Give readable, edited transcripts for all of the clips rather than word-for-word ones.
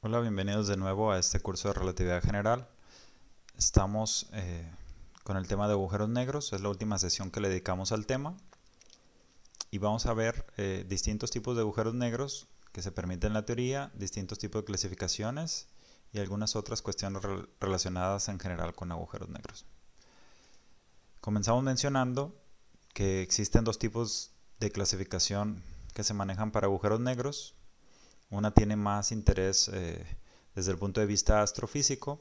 Hola, bienvenidos de nuevo a este curso de relatividad general. Estamos con el tema de agujeros negros, es la última sesión que le dedicamos al tema y vamos a ver distintos tipos de agujeros negros que se permiten en la teoría, distintos tipos de clasificaciones y algunas otras cuestiones relacionadas en general con agujeros negros. Comenzamos mencionando que existen dos tipos de clasificación que se manejan para agujeros negros. Una tiene más interés desde el punto de vista astrofísico,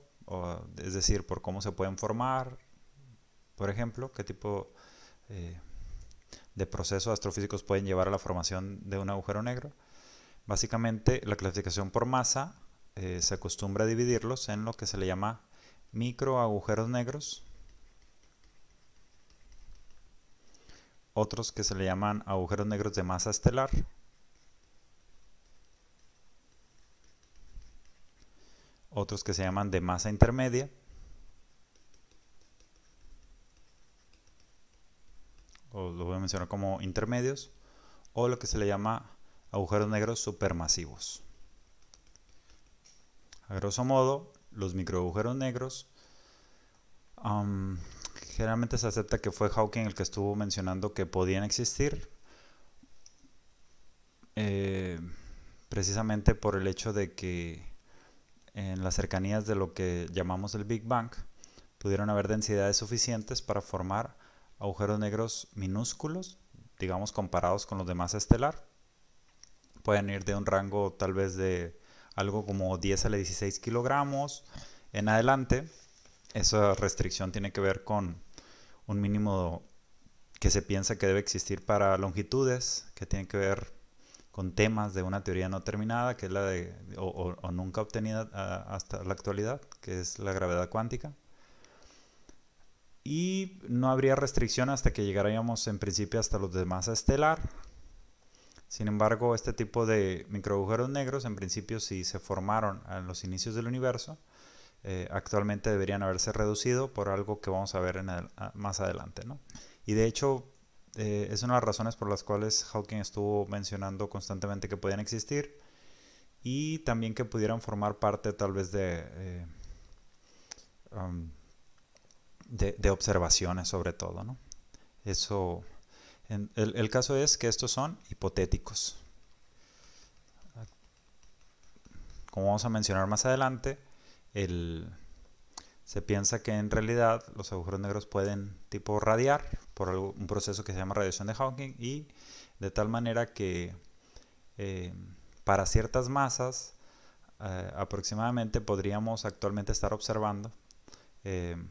es decir, por cómo se pueden formar, por ejemplo, qué tipo eh, de procesos astrofísicos pueden llevar a la formación de un agujero negro. Básicamente, la clasificación por masa se acostumbra a dividirlos en lo que se le llama microagujeros negros, otros que se le llaman agujeros negros de masa estelar, otros que se llaman de masa intermedia, o lo voy a mencionar como intermedios, o lo que se le llama agujeros negros supermasivos. A grosso modo, los microagujeros negros, um, generalmente se acepta que fue Hawking el que estuvo mencionando que podían existir, eh, precisamente por el hecho de que en las cercanías de lo que llamamos el Big Bang pudieron haber densidades suficientes para formar agujeros negros minúsculos, digamos comparados con los de masa estelar. Pueden ir de un rango tal vez de algo como 10 a la 16 kilogramos en adelante. Esa restricción tiene que ver con un mínimo que se piensa que debe existir para longitudes, que tiene que ver con temas de una teoría no terminada, que es la de, o nunca obtenida hasta la actualidad, que es la gravedad cuántica. Y no habría restricción hasta que llegaríamos en principio hasta los de masa estelar. Sin embargo, este tipo de microagujeros negros, en principio, si se formaron en los inicios del universo, actualmente deberían haberse reducido por algo que vamos a ver más adelante, ¿no? Y de hecho, es una de las razones por las cuales Hawking estuvo mencionando constantemente que podían existir y también que pudieran formar parte tal vez um, de observaciones sobre todo, ¿no? Eso, el caso es que estos son hipotéticos. Como vamos a mencionar más adelante, se piensa que en realidad los agujeros negros pueden tipo radiar por un proceso que se llama radiación de Hawking y de tal manera que eh, para ciertas masas aproximadamente podríamos actualmente estar observando eh,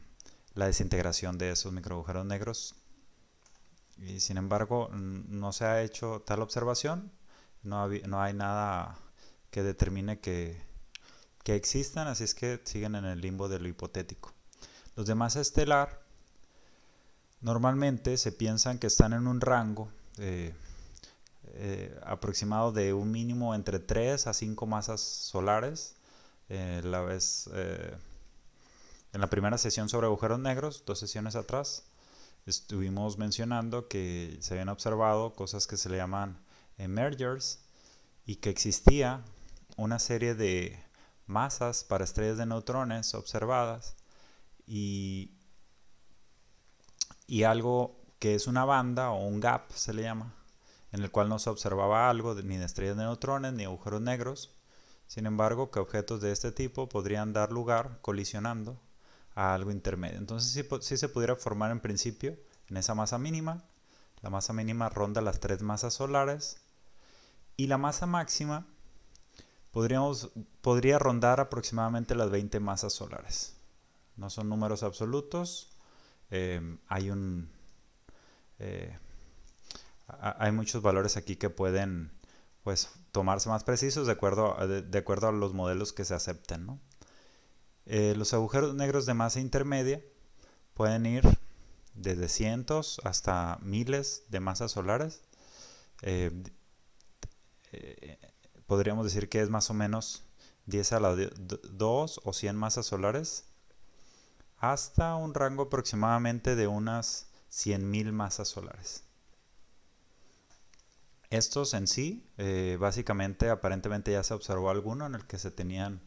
la desintegración de esos microagujeros negros y sin embargo no se ha hecho tal observación, no hay nada que determine que existan, así es que siguen en el limbo de lo hipotético. Los de masa estelar normalmente se piensan que están en un rango aproximado de un mínimo entre 3 a 5 masas solares. En la primera sesión sobre agujeros negros, 2 sesiones atrás, estuvimos mencionando que se habían observado cosas que se le llaman mergers y que existía una serie de masas para estrellas de neutrones observadas y, y algo que es una banda o un gap se le llama, en el cual no se observaba algo ni de estrellas de neutrones ni agujeros negros. Sin embargo, que objetos de este tipo podrían dar lugar colisionando a algo intermedio. Entonces sí se pudiera formar en principio en esa masa mínima. La masa mínima ronda las 3 masas solares y la masa máxima podría rondar aproximadamente las 20 masas solares. No son números absolutos. Hay eh, hay muchos valores aquí que pueden pues tomarse más precisos de acuerdo a los modelos que se acepten, ¿no? Los agujeros negros de masa intermedia pueden ir desde cientos hasta miles de masas solares. Eh, eh, Podríamos decir que es más o menos 10 a la 2 o 100 masas solares hasta un rango aproximadamente de unas 100.000 masas solares. Estos en sí, básicamente, aparentemente ya se observó alguno en el que se tenían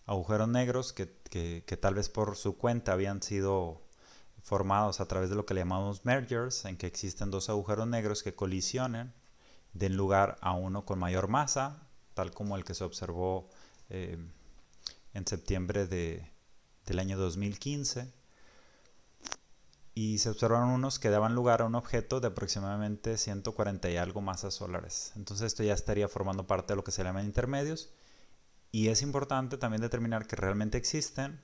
agujeros negros que tal vez por su cuenta habían sido formados a través de lo que le llamamos mergers, en que existen dos agujeros negros que colisionen, den lugar a uno con mayor masa, tal como el que se observó en septiembre del año 2015. Y se observaron unos que daban lugar a un objeto de aproximadamente 140 y algo masas solares. Entonces esto ya estaría formando parte de lo que se llaman intermedios. Y es importante también determinar que realmente existen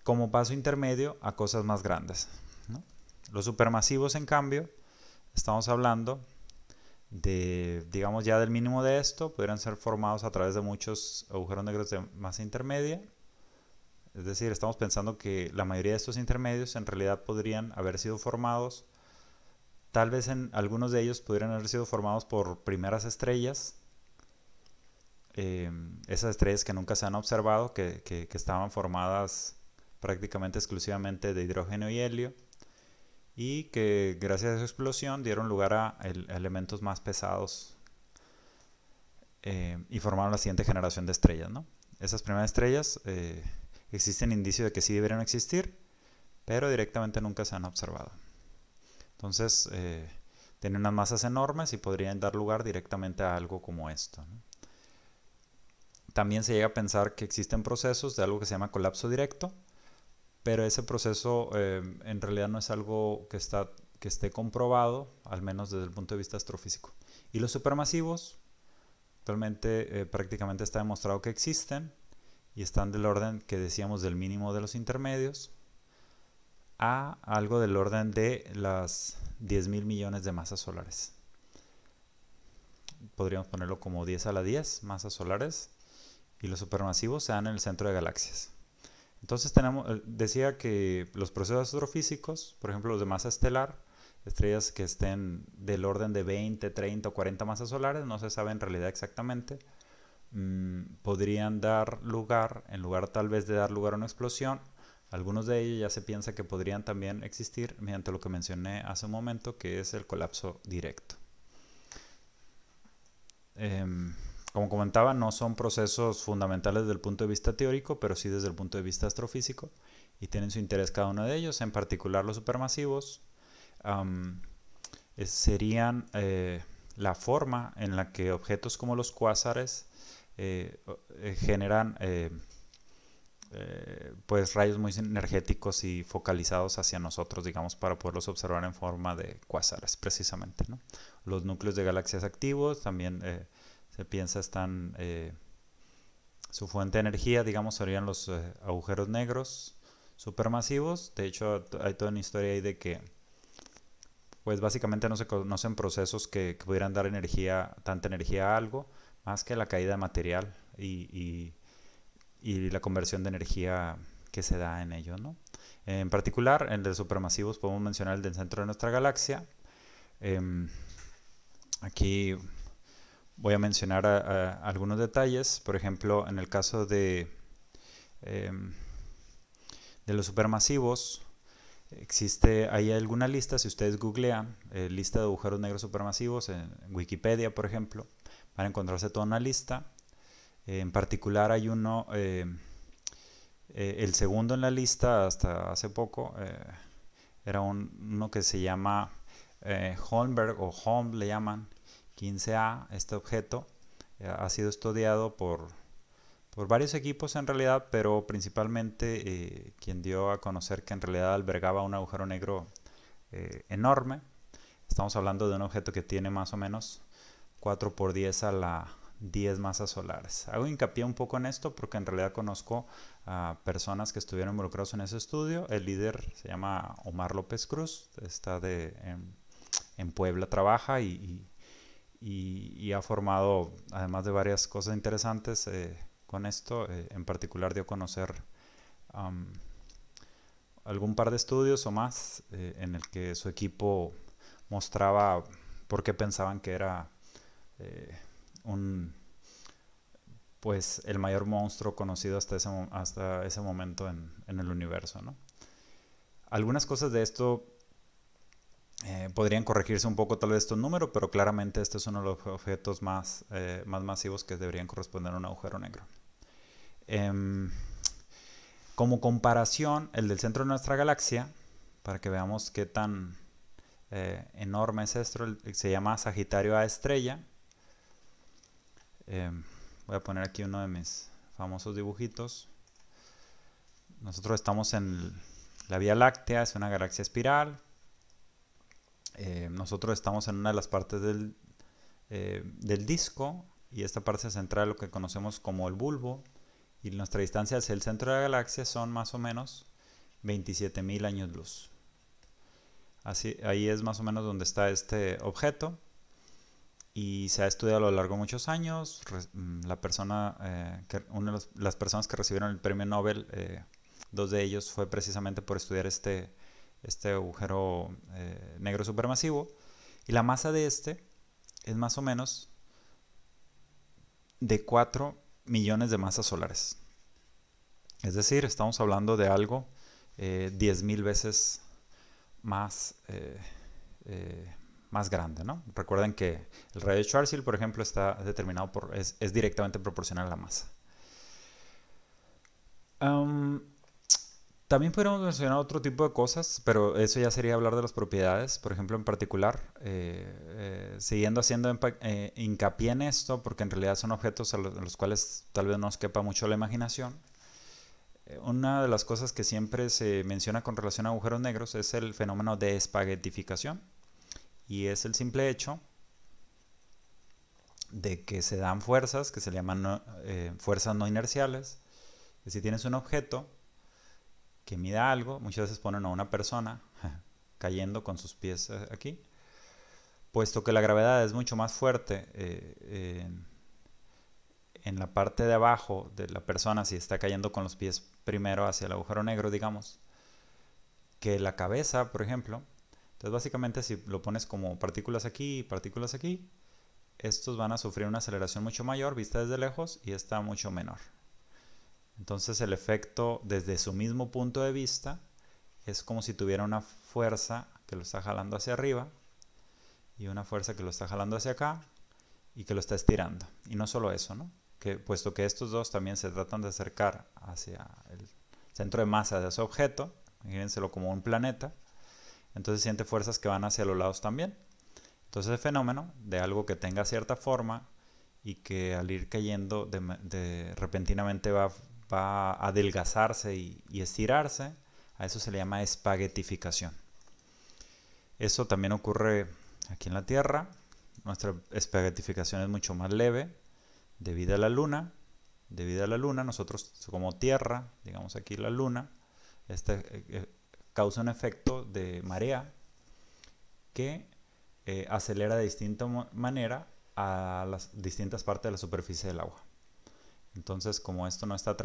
como paso intermedio a cosas más grandes, ¿no? Los supermasivos, en cambio, estamos hablando de, digamos, ya del mínimo de esto, podrían ser formados a través de muchos agujeros negros de masa intermedia. Es decir, estamos pensando que la mayoría de estos intermedios en realidad podrían haber sido formados, tal vez en algunos de ellos podrían haber sido formados por primeras estrellas, esas estrellas que nunca se han observado, que estaban formadas prácticamente exclusivamente de hidrógeno y helio, y que gracias a su explosión dieron lugar a elementos más pesados y formaron la siguiente generación de estrellas, ¿no? Esas primeras estrellas existen indicios de que sí deberían existir, pero directamente nunca se han observado. Entonces, tienen unas masas enormes y podrían dar lugar directamente a algo como esto, ¿no? También se llega a pensar que existen procesos de algo que se llama colapso directo, pero ese proceso en realidad no es algo que esté comprobado, al menos desde el punto de vista astrofísico. Y los supermasivos, actualmente prácticamente está demostrado que existen y están del orden que decíamos del mínimo de los intermedios a algo del orden de las 10.000 millones de masas solares. Podríamos ponerlo como 10 a la 10 masas solares, y los supermasivos se dan en el centro de galaxias. Entonces decía que los procesos astrofísicos, por ejemplo los de masa estelar, estrellas que estén del orden de 20, 30 o 40 masas solares, no se sabe en realidad exactamente, podrían dar lugar, en lugar tal vez de dar lugar a una explosión, algunos de ellos ya se piensa que podrían también existir mediante lo que mencioné hace un momento, que es el colapso directo. Como comentaba, no son procesos fundamentales desde el punto de vista teórico, pero sí desde el punto de vista astrofísico, y tienen su interés cada uno de ellos, en particular los supermasivos. Serían la forma en la que objetos como los cuásares generan pues rayos muy energéticos y focalizados hacia nosotros, digamos, para poderlos observar en forma de cuásares, precisamente, ¿no? Los núcleos de galaxias activos también se piensa están su fuente de energía, digamos, serían los agujeros negros supermasivos. De hecho, hay toda una historia ahí de que pues básicamente no se conocen procesos que pudieran dar tanta energía a algo, más que la caída de material y la conversión de energía que se da en ello, ¿no? En particular, en de supermasivos podemos mencionar el del centro de nuestra galaxia. Aquí voy a mencionar algunos detalles. Por ejemplo, en el caso de los supermasivos, hay alguna lista, si ustedes googlean lista de agujeros negros supermasivos en Wikipedia, por ejemplo, van a encontrarse toda una lista. En particular hay uno, el segundo en la lista hasta hace poco, era uno que se llama Holmberg, o Holm le llaman, 15A. Este objeto ha sido estudiado por varios equipos en realidad, pero principalmente quien dio a conocer que en realidad albergaba un agujero negro enorme. Estamos hablando de un objeto que tiene más o menos 4 por 10 a la 10 masas solares. Hago hincapié un poco en esto porque en realidad conozco a personas que estuvieron involucrados en ese estudio. El líder se llama Omar López Cruz, está en Puebla, trabaja y ha formado, además de varias cosas interesantes con esto, en particular dio a conocer algún par de estudios o más en el que su equipo mostraba por qué pensaban que era pues el mayor monstruo conocido hasta ese momento en el universo, ¿no? Algunas cosas de esto Podrían corregirse un poco tal vez estos números, pero claramente este es uno de los objetos más masivos que deberían corresponder a un agujero negro. Como comparación, el del centro de nuestra galaxia, para que veamos qué tan enorme es esto, se llama Sagitario A estrella. Voy a poner aquí uno de mis famosos dibujitos. Nosotros estamos en la Vía Láctea, es una galaxia espiral. Nosotros estamos en una de las partes del disco, y esta parte central lo que conocemos como el bulbo, y nuestra distancia hacia el centro de la galaxia son más o menos 27.000 años luz. Ahí es más o menos donde está este objeto, y se ha estudiado a lo largo de muchos años. Las personas que recibieron el premio Nobel, dos de ellos fue precisamente por estudiar este agujero negro supermasivo, y la masa de este es más o menos de 4 millones de masas solares. Es decir, estamos hablando de algo 10.000 veces más grande, ¿no? Recuerden que el radio de Schwarzschild, por ejemplo, está determinado es directamente proporcional a la masa. También podríamos mencionar otro tipo de cosas, pero eso ya sería hablar de las propiedades. Por ejemplo, en particular, siguiendo haciendo hincapié en esto, porque en realidad son objetos a los cuales tal vez no nos quepa mucho la imaginación. Una de las cosas que siempre se menciona con relación a agujeros negros es el fenómeno de espaguetificación, y es el simple hecho de que se dan fuerzas que se llaman fuerzas no inerciales. Que si tienes un objeto que mida algo, muchas veces ponen a una persona cayendo con sus pies aquí, puesto que la gravedad es mucho más fuerte en la parte de abajo de la persona, si está cayendo con los pies primero hacia el agujero negro, digamos, que la cabeza, por ejemplo. Entonces básicamente si lo pones como partículas aquí y partículas aquí, estos van a sufrir una aceleración mucho mayor vista desde lejos, y esta mucho menor. Entonces el efecto desde su mismo punto de vista es como si tuviera una fuerza que lo está jalando hacia arriba y una fuerza que lo está jalando hacia acá y que lo está estirando. Y no solo eso, ¿no? Puesto que estos dos también se tratan de acercar hacia el centro de masa de ese objeto, imagínenselo como un planeta, entonces siente fuerzas que van hacia los lados también. Entonces el fenómeno de algo que tenga cierta forma y que al ir cayendo repentinamente va a adelgazarse y estirarse, a eso se le llama espaguetificación. Eso también ocurre aquí en la Tierra. Nuestra espaguetificación es mucho más leve debido a la Luna. Debido a la Luna, nosotros como Tierra, digamos aquí la Luna, causa un efecto de marea que acelera de distinta manera a las distintas partes de la superficie del agua. Entonces, como esto no está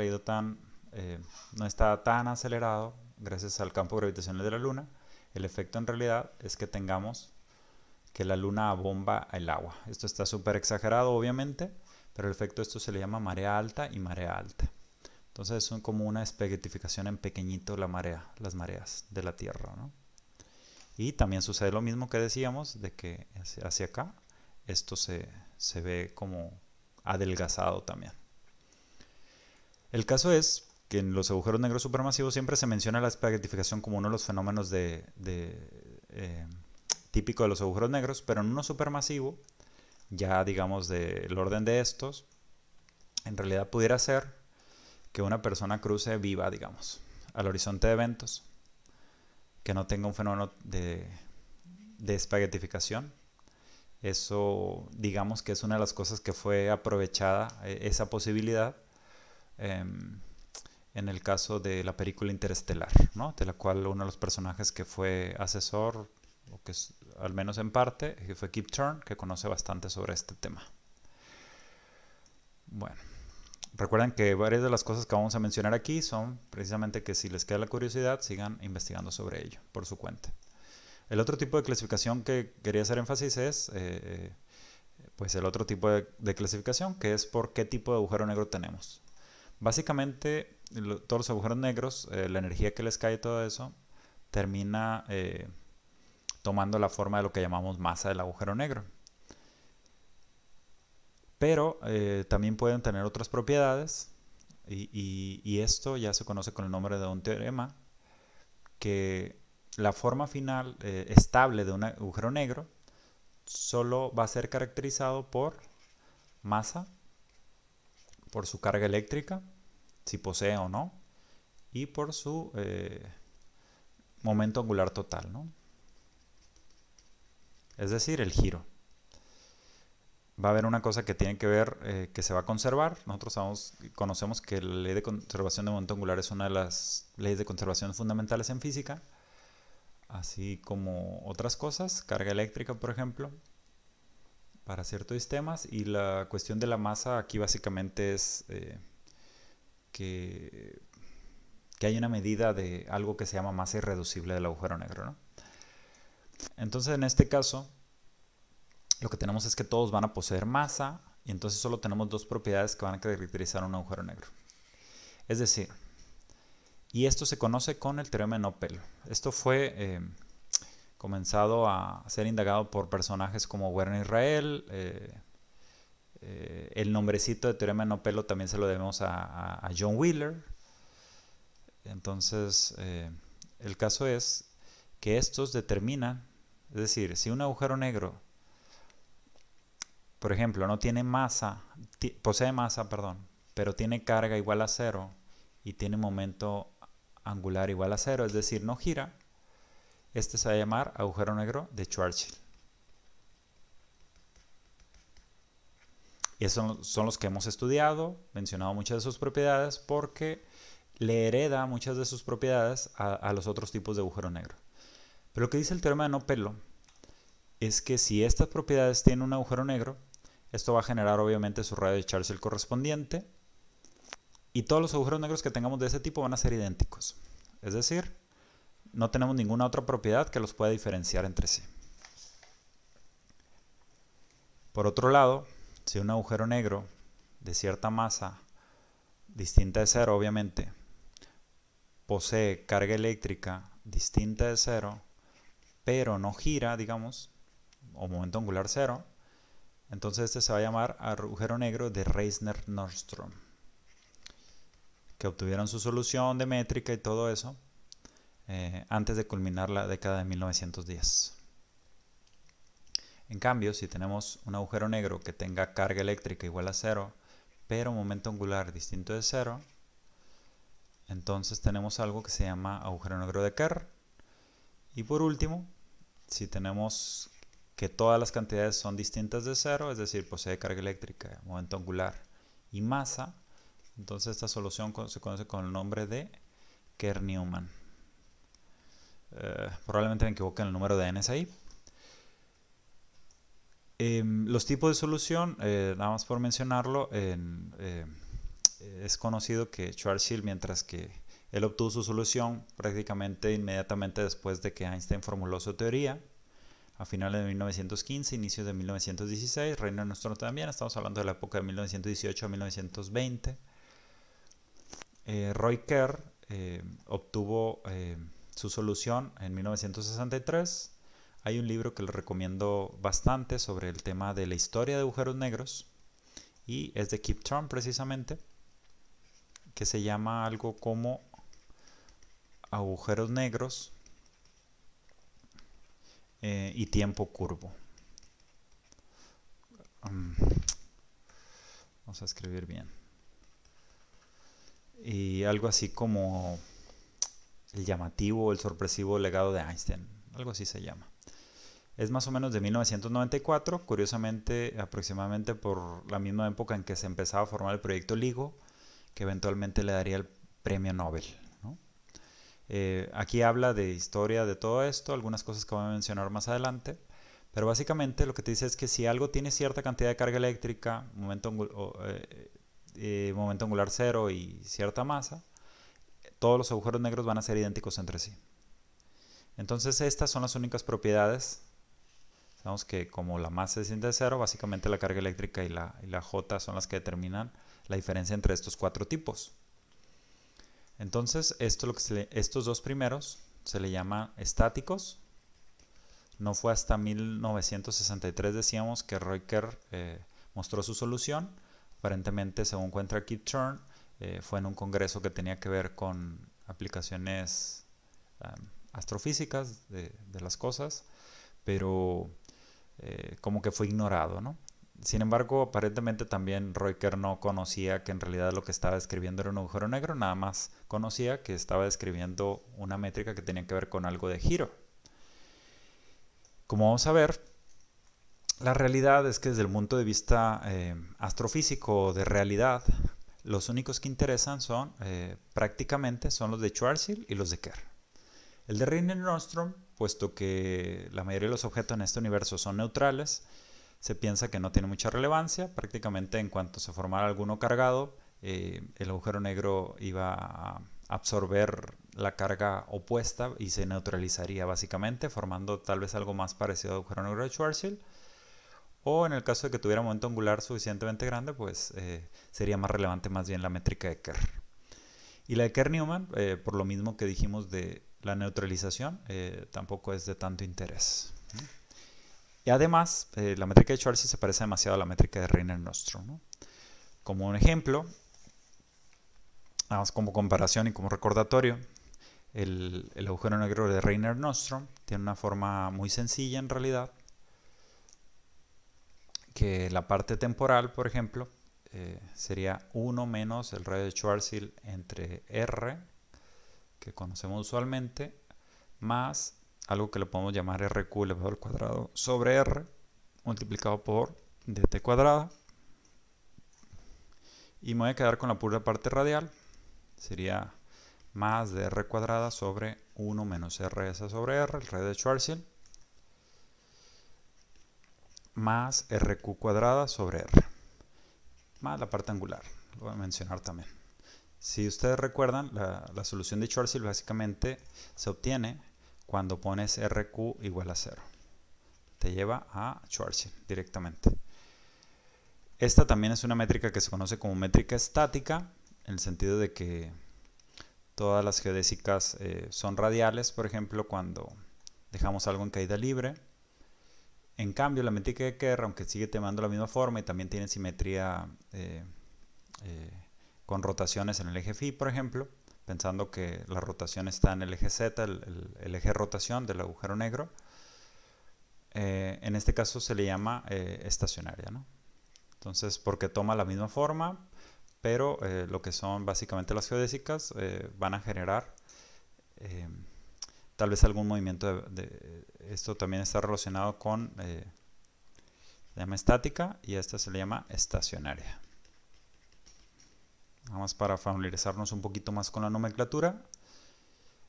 no está tan acelerado gracias al campo gravitacional de la Luna, el efecto en realidad es que tengamos que la Luna abomba el agua. Esto está súper exagerado, obviamente, pero el efecto de esto se le llama marea alta y marea alta. Entonces son como una espaguetificación en pequeñito las mareas de la Tierra, ¿no? Y también sucede lo mismo que decíamos, de que hacia acá esto se ve como adelgazado también. El caso es que en los agujeros negros supermasivos siempre se menciona la espaguetificación como uno de los fenómenos típico de los agujeros negros, pero en uno supermasivo, ya digamos del orden de estos, en realidad pudiera ser que una persona cruce viva, digamos, al horizonte de eventos, que no tenga un fenómeno de espaguetificación. Eso, digamos que es una de las cosas que fue aprovechada, esa posibilidad, en el caso de la película Interestelar, ¿no? De la cual uno de los personajes que fue asesor, o que es, al menos en parte, que fue Kip Thorne, que conoce bastante sobre este tema. Bueno, recuerden que varias de las cosas que vamos a mencionar aquí son precisamente que si les queda la curiosidad, sigan investigando sobre ello por su cuenta. El otro tipo de clasificación que quería hacer énfasis es pues el otro tipo de clasificación, que es por qué tipo de agujero negro tenemos. Básicamente, todos los agujeros negros, la energía que les cae y todo eso, termina tomando la forma de lo que llamamos masa del agujero negro. Pero también pueden tener otras propiedades y esto ya se conoce con el nombre de un teorema, que la forma final estable de un agujero negro solo va a ser caracterizado por masa, por su carga eléctrica, si posee o no, y por su momento angular total, ¿no? Es decir, el giro. Va a haber una cosa que tiene que ver, que se va a conservar. Nosotros conocemos que la ley de conservación de momento angular es una de las leyes de conservación fundamentales en física, así como otras cosas, carga eléctrica, por ejemplo, para ciertos sistemas. Y la cuestión de la masa aquí básicamente es que hay una medida de algo que se llama masa irreducible del agujero negro, ¿no? Entonces, en este caso, lo que tenemos es que todos van a poseer masa, y entonces solo tenemos dos propiedades que van a caracterizar un agujero negro. Es decir, y esto se conoce con el teorema de No-Pelo. Esto fue comenzado a ser indagado por personajes como Werner Israel. El nombrecito de teorema de No-Pelo también se lo debemos a John Wheeler. Entonces, el caso es que estos determinan, es decir, si un agujero negro, por ejemplo, no tiene masa, posee masa, perdón, pero tiene carga igual a cero y tiene momento angular igual a cero, es decir, no gira, este se va a llamar agujero negro de Schwarzschild. Y esos son los que hemos estudiado, mencionado muchas de sus propiedades, porque le hereda muchas de sus propiedades a los otros tipos de agujero negro. Pero lo que dice el teorema de No-Pelo es que si estas propiedades tienen un agujero negro, esto va a generar obviamente su radio de Schwarzschild correspondiente, y todos los agujeros negros que tengamos de ese tipo van a ser idénticos. Es decir, no tenemos ninguna otra propiedad que los pueda diferenciar entre sí. Por otro lado, si un agujero negro de cierta masa, distinta de cero obviamente, posee carga eléctrica distinta de cero, pero no gira, digamos, o momento angular cero, entonces este se va a llamar agujero negro de Reissner-Nordström, que obtuvieron su solución de métrica y todo eso antes de culminar la década de 1910. En cambio, si tenemos un agujero negro que tenga carga eléctrica igual a cero, pero momento angular distinto de cero, entonces tenemos algo que se llama agujero negro de Kerr. Y por último, si tenemos que todas las cantidades son distintas de cero, es decir, posee carga eléctrica, momento angular y masa, entonces esta solución se conoce con el nombre de Kerr-Newman. Probablemente me equivoque en el número de n's ahí. Los tipos de solución, nada más por mencionarlo, es conocido que Schwarzschild, mientras que él obtuvo su solución prácticamente inmediatamente después de que Einstein formuló su teoría, a finales de 1915, inicios de 1916, Reissner-Nordström también, estamos hablando de la época de 1918 a 1920. Roy Kerr obtuvo su solución en 1963. Hay un libro que les recomiendo bastante sobre el tema de la historia de agujeros negros, y es de Kip Thorne precisamente, que se llama algo como agujeros negros y tiempo curvo. Vamos a escribir bien. Y algo así como el llamativo, el sorpresivo legado de Einstein, algo así se llama. Es más o menos de 1994, curiosamente aproximadamente por la misma época en que se empezaba a formar el proyecto LIGO, que eventualmente le daría el premio Nobel, ¿no? Aquí habla de historia de todo esto, algunas cosas que voy a mencionar más adelante, pero básicamente lo que te dice es que si algo tiene cierta cantidad de carga eléctrica, momento angular cero y cierta masa, todos los agujeros negros van a ser idénticos entre sí. Entonces estas son las únicas propiedades. Sabemos que como la masa es distinta de cero, básicamente la carga eléctrica y la J son las que determinan la diferencia entre estos cuatro tipos. Entonces estos dos primeros se le llaman estáticos, No fue hasta 1963, decíamos, que Roy Kerr mostró su solución. Aparentemente, según cuenta Keith Turn, fue en un congreso que tenía que ver con aplicaciones astrofísicas de las cosas, pero como que fue ignorado, ¿no? Sin embargo, aparentemente también Roy Kerr no conocía que en realidad lo que estaba describiendo era un agujero negro, nada más conocía que estaba describiendo una métrica que tenía que ver con algo de giro. Como vamos a ver, la realidad es que desde el punto de vista astrofísico de realidad, los únicos que interesan son prácticamente son los de Schwarzschild y los de Kerr. El de Reiner-Nordström, puesto que la mayoría de los objetos en este universo son neutrales, se piensa que no tiene mucha relevancia. Prácticamente en cuanto se formara alguno cargado, el agujero negro iba a absorber la carga opuesta y se neutralizaría básicamente, formando tal vez algo más parecido al agujero negro de Schwarzschild. O en el caso de que tuviera un momento angular suficientemente grande, pues sería más relevante más bien la métrica de Kerr. Y la de Kerr-Newman, por lo mismo que dijimos de la neutralización, tampoco es de tanto interés. Y además, la métrica de Schwarzschild se parece demasiado a la métrica de Reiner-Nordström, ¿no? Como un ejemplo, como comparación y como recordatorio, el agujero negro de Reiner-Nordström tiene una forma muy sencilla en realidad, que la parte temporal, por ejemplo, sería 1 menos el radio de Schwarzschild entre R, que conocemos usualmente, más algo que le podemos llamar RQ elevado al cuadrado sobre R multiplicado por dt cuadrada. Y me voy a quedar con la pura parte radial. Sería más de R cuadrada sobre 1 menos RS sobre R, el radio de Schwarzschild, más RQ cuadrada sobre R, más la parte angular. Lo voy a mencionar también. Si ustedes recuerdan, la solución de Schwarzschild básicamente se obtiene cuando pones RQ igual a 0. Te lleva a Schwarzschild directamente. Esta también es una métrica que se conoce como métrica estática, en el sentido de que todas las geodésicas son radiales, por ejemplo, cuando dejamos algo en caída libre. En cambio, la métrica de Kerr, aunque sigue tomando la misma forma y también tiene simetría con rotaciones en el eje phi, por ejemplo, pensando que la rotación está en el eje z, el eje de rotación del agujero negro, en este caso se le llama estacionaria, ¿no? Entonces, porque toma la misma forma, pero lo que son básicamente las geodésicas van a generar tal vez algún movimiento esto también está relacionado con se llama estática y esta se le llama estacionaria. Vamos para familiarizarnos un poquito más con la nomenclatura.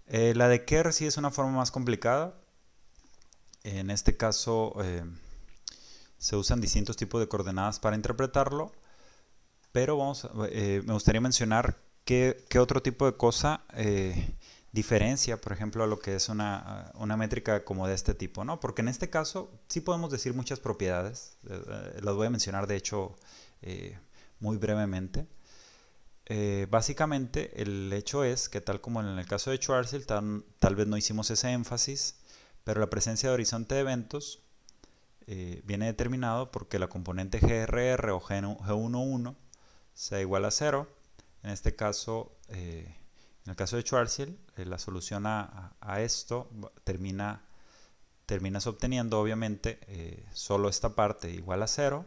La de Kerr sí es una forma más complicada. En este caso se usan distintos tipos de coordenadas para interpretarlo, pero me gustaría mencionar qué otro tipo de cosa diferencia, por ejemplo, a lo que es una métrica como de este tipo, ¿no? Porque en este caso sí podemos decir muchas propiedades, las voy a mencionar de hecho muy brevemente. Básicamente el hecho es que tal como en el caso de Schwarzschild, tal vez no hicimos ese énfasis, pero la presencia de horizonte de eventos viene determinado porque la componente GRR o G11 sea igual a 0. En este caso, en el caso de Schwarzschild, la solución a esto terminas obteniendo obviamente solo esta parte igual a 0.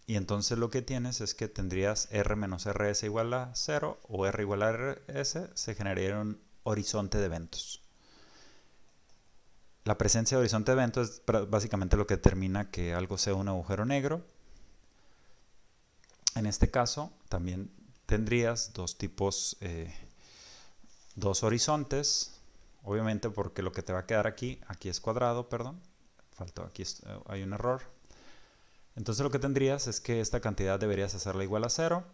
Y entonces lo que tienes es que tendrías R menos RS igual a 0 o R igual a RS, se generaría un horizonte de eventos. La presencia de horizonte de eventos es básicamente lo que determina que algo sea un agujero negro. En este caso también tendrías dos horizontes, obviamente porque lo que te va a quedar aquí es cuadrado, perdón, hay un error. Entonces lo que tendrías es que esta cantidad deberías hacerla igual a 0,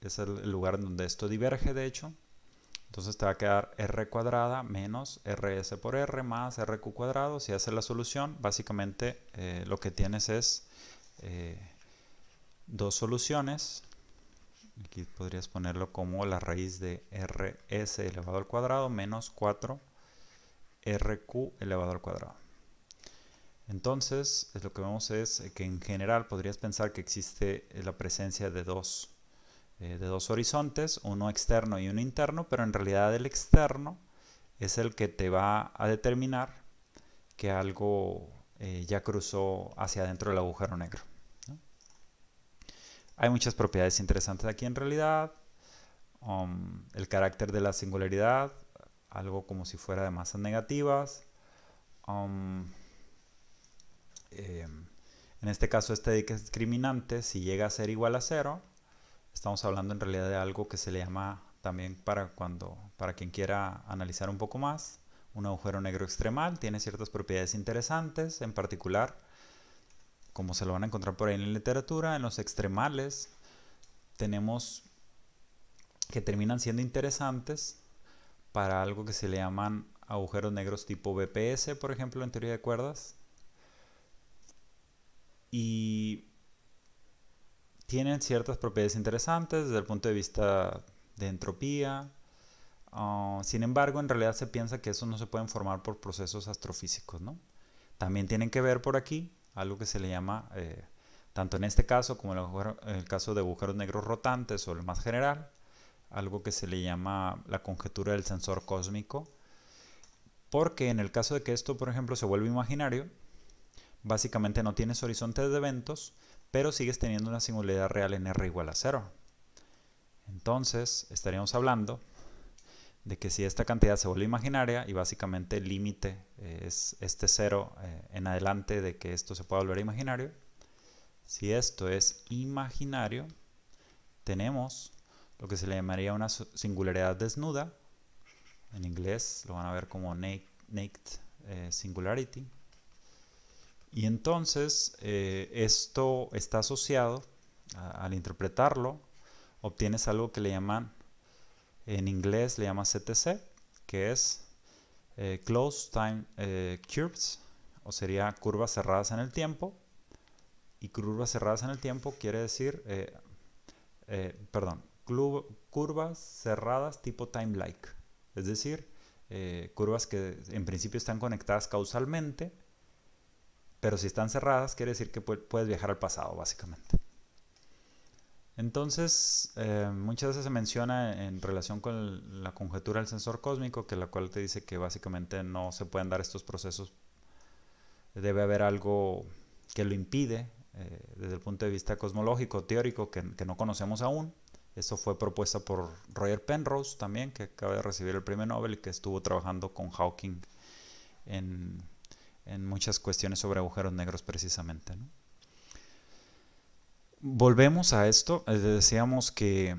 es el lugar en donde esto diverge de hecho. Entonces te va a quedar R cuadrada menos RS por R más RQ cuadrado. Si haces la solución, básicamente lo que tienes es dos soluciones. Aquí podrías ponerlo como la raíz de RS elevado al cuadrado menos 4 RQ elevado al cuadrado. Entonces, lo que vemos es que en general podrías pensar que existe la presencia de dos horizontes, uno externo y uno interno, pero en realidad el externo es el que te va a determinar que algo ya cruzó hacia adentro del agujero negro, ¿no? Hay muchas propiedades interesantes aquí en realidad. El carácter de la singularidad, algo como si fuera de masas negativas. En este caso, este discriminante, si llega a ser igual a 0, estamos hablando en realidad de algo que se le llama también para quien quiera analizar un poco más, un agujero negro extremal. Tiene ciertas propiedades interesantes, en particular, como se lo van a encontrar por ahí en la literatura, en los extremales tenemos que terminan siendo interesantes para algo que se le llaman agujeros negros tipo BPS, por ejemplo, en teoría de cuerdas. Y tienen ciertas propiedades interesantes desde el punto de vista de entropía. Sin embargo, en realidad se piensa que esos no se pueden formar por procesos astrofísicos, ¿no? También tienen que ver por aquí algo que se le llama, tanto en este caso como en el caso de agujeros negros rotantes o el más general, algo que se le llama la conjetura del sensor cósmico, porque en el caso de que esto, por ejemplo, se vuelva imaginario, básicamente no tienes horizontes de eventos, pero sigues teniendo una singularidad real en R igual a 0. Entonces, estaríamos hablando de que si esta cantidad se vuelve imaginaria y básicamente el límite es este 0 en adelante de que esto se pueda volver imaginario, si esto es imaginario, tenemos lo que se le llamaría una singularidad desnuda. En inglés lo van a ver como naked singularity. Y entonces esto está asociado, al interpretarlo, obtienes algo que le llaman, en inglés le llaman CTC, que es Closed Time Curves, o sería curvas cerradas en el tiempo. Y curvas cerradas en el tiempo quiere decir, curvas cerradas tipo time-like. Es decir, curvas que en principio están conectadas causalmente, pero si están cerradas quiere decir que puedes viajar al pasado, básicamente. Entonces, muchas veces se menciona en relación con la conjetura del sensor cósmico, que la cual te dice que básicamente no se pueden dar estos procesos. Debe haber algo que lo impide, desde el punto de vista cosmológico, teórico, que no conocemos aún. Eso fue propuesta por Roger Penrose también, que acaba de recibir el premio Nobel y que estuvo trabajando con Hawking en muchas cuestiones sobre agujeros negros precisamente, ¿no? Volvemos a esto, decíamos que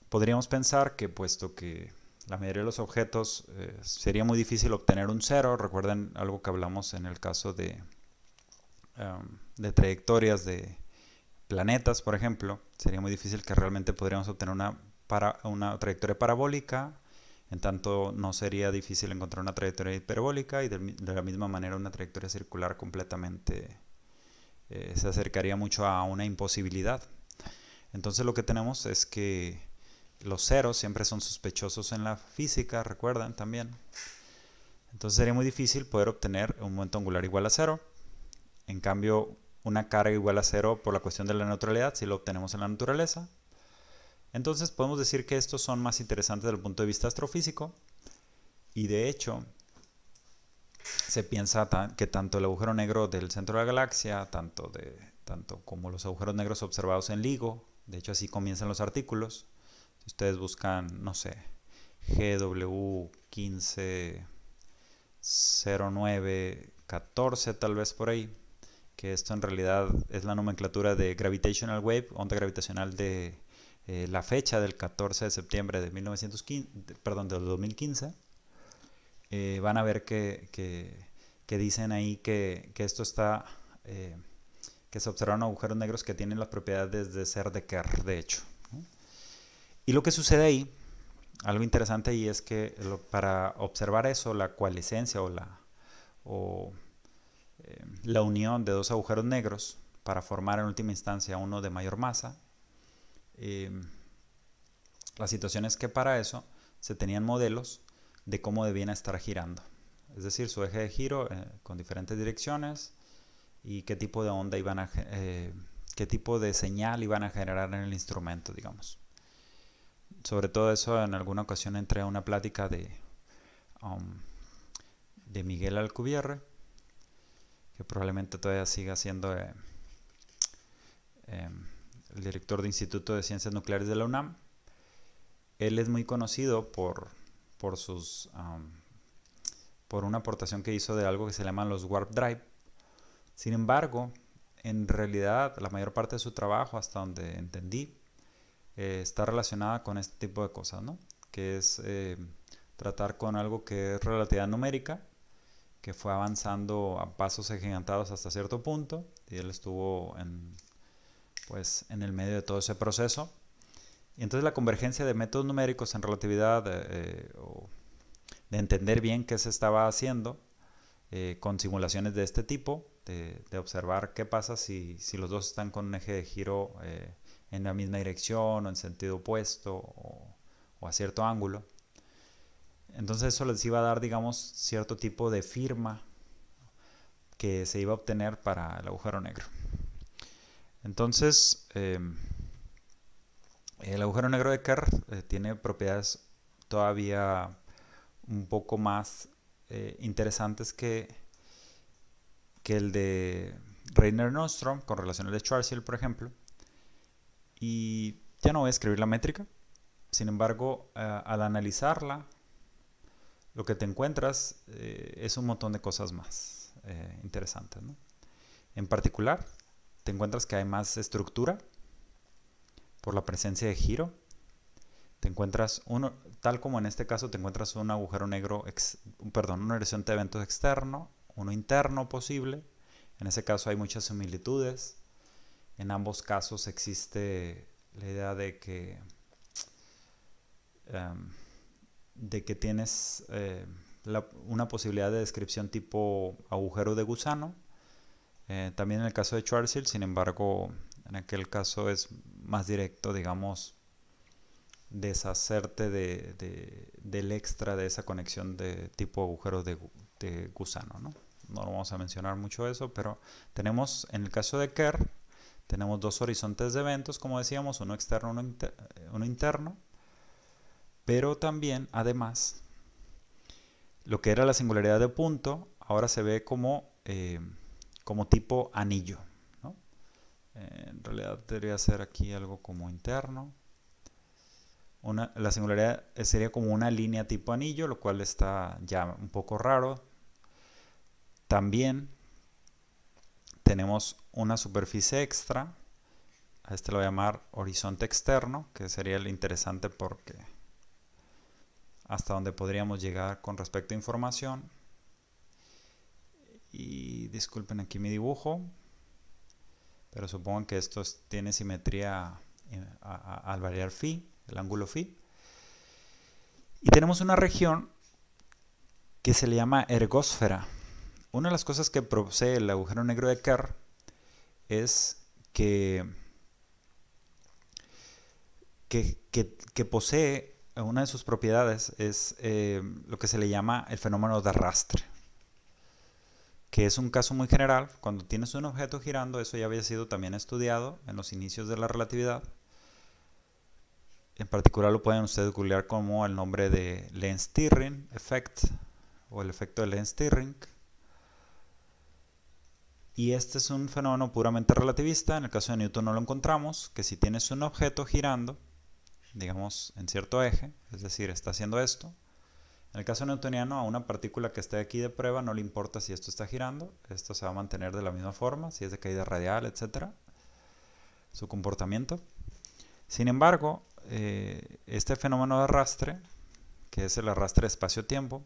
podríamos pensar que puesto que la mayoría de los objetos sería muy difícil obtener un cero. Recuerden algo que hablamos en el caso de trayectorias de planetas, por ejemplo. Sería muy difícil que realmente podríamos obtener una trayectoria parabólica, en tanto no sería difícil encontrar una trayectoria hiperbólica, y de la misma manera una trayectoria circular completamente se acercaría mucho a una imposibilidad. Entonces lo que tenemos es que los ceros siempre son sospechosos en la física, recuerdan también. Entonces sería muy difícil poder obtener un momento angular igual a 0. En cambio, una carga igual a 0 por la cuestión de la neutralidad, si lo obtenemos en la naturaleza. Entonces podemos decir que estos son más interesantes desde el punto de vista astrofísico. Y de hecho, se piensa que tanto el agujero negro del centro de la galaxia, tanto como los agujeros negros observados en LIGO, de hecho así comienzan los artículos. Si ustedes buscan, no sé, GW150914 tal vez por ahí, que esto en realidad es la nomenclatura de Gravitational Wave, onda gravitacional de la fecha del 14 de septiembre de 2015. Van a ver que dicen ahí que esto está, que se observaron agujeros negros que tienen las propiedades de ser de Kerr, de hecho, ¿no? Y lo que sucede ahí, algo interesante ahí, es que para observar eso, la coalescencia o la unión de dos agujeros negros para formar en última instancia uno de mayor masa, la situación es que para eso se tenían modelos de cómo debían estar girando. es decir, su eje de giro con diferentes direcciones y qué tipo de onda qué tipo de señal iban a generar en el instrumento, digamos. Sobre todo eso, en alguna ocasión entré a una plática de Miguel Alcubierre, que probablemente todavía siga siendo el director de Instituto de Ciencias Nucleares de la UNAM. Él es muy conocido por una aportación que hizo de algo que se llaman los warp drive. Sin embargo, en realidad la mayor parte de su trabajo, hasta donde entendí, está relacionada con este tipo de cosas, ¿no? Que es tratar con algo que es relatividad numérica, que fue avanzando a pasos agigantados hasta cierto punto, y él estuvo en el medio de todo ese proceso. Y entonces la convergencia de métodos numéricos en relatividad, o de entender bien qué se estaba haciendo con simulaciones de este tipo, de observar qué pasa si los dos están con un eje de giro en la misma dirección o en sentido opuesto o a cierto ángulo. Entonces eso les iba a dar, digamos, cierto tipo de firma que se iba a obtener para el agujero negro. Entonces, el agujero negro de Kerr tiene propiedades todavía un poco más interesantes que el de Reiner-Nordström con relaciones de Schwarzschild, por ejemplo. Y ya no voy a escribir la métrica. Sin embargo, al analizarla, lo que te encuentras es un montón de cosas más interesantes, ¿no? En particular, te encuentras que hay más estructura por la presencia de giro. Te encuentras tal como en este caso, te encuentras un agujero negro, un horizonte de eventos externo, uno interno posible. En ese caso hay muchas similitudes. En ambos casos existe la idea de que tienes una posibilidad de descripción tipo agujero de gusano. También en el caso de Schwarzschild, sin embargo, en aquel caso es más directo, digamos, deshacerte del extra de esa conexión de tipo agujero de gusano, ¿no? No vamos a mencionar mucho eso, pero tenemos, en el caso de Kerr, tenemos dos horizontes de eventos, como decíamos, uno externo, uno interno, pero también, además, lo que era la singularidad de punto, ahora se ve como tipo anillo, ¿no? En realidad debería ser aquí algo como interno. La singularidad sería como una línea tipo anillo, lo cual está ya un poco raro. También tenemos una superficie extra, a este lo voy a llamar horizonte externo, que sería el interesante porque hasta donde podríamos llegar con respecto a información. Y disculpen aquí mi dibujo, pero supongo que esto tiene simetría al variar phi, el ángulo phi. Y tenemos una región que se le llama ergósfera. Una de las cosas que posee el agujero negro de Kerr es que posee, una de sus propiedades es lo que se le llama el fenómeno de arrastre, que es un caso muy general. Cuando tienes un objeto girando, eso ya había sido también estudiado en los inicios de la relatividad. En particular lo pueden ustedes googlear como el nombre de Lenz-Thirring effect o el efecto de Lenz-Thirring. Y este es un fenómeno puramente relativista. En el caso de Newton no lo encontramos, que si tienes un objeto girando, digamos en cierto eje, es decir, está haciendo esto. En el caso newtoniano, a una partícula que esté aquí de prueba no le importa si esto está girando, esto se va a mantener de la misma forma, si es de caída radial, etc. Su comportamiento. Sin embargo, este fenómeno de arrastre, que es el arrastre de espacio-tiempo,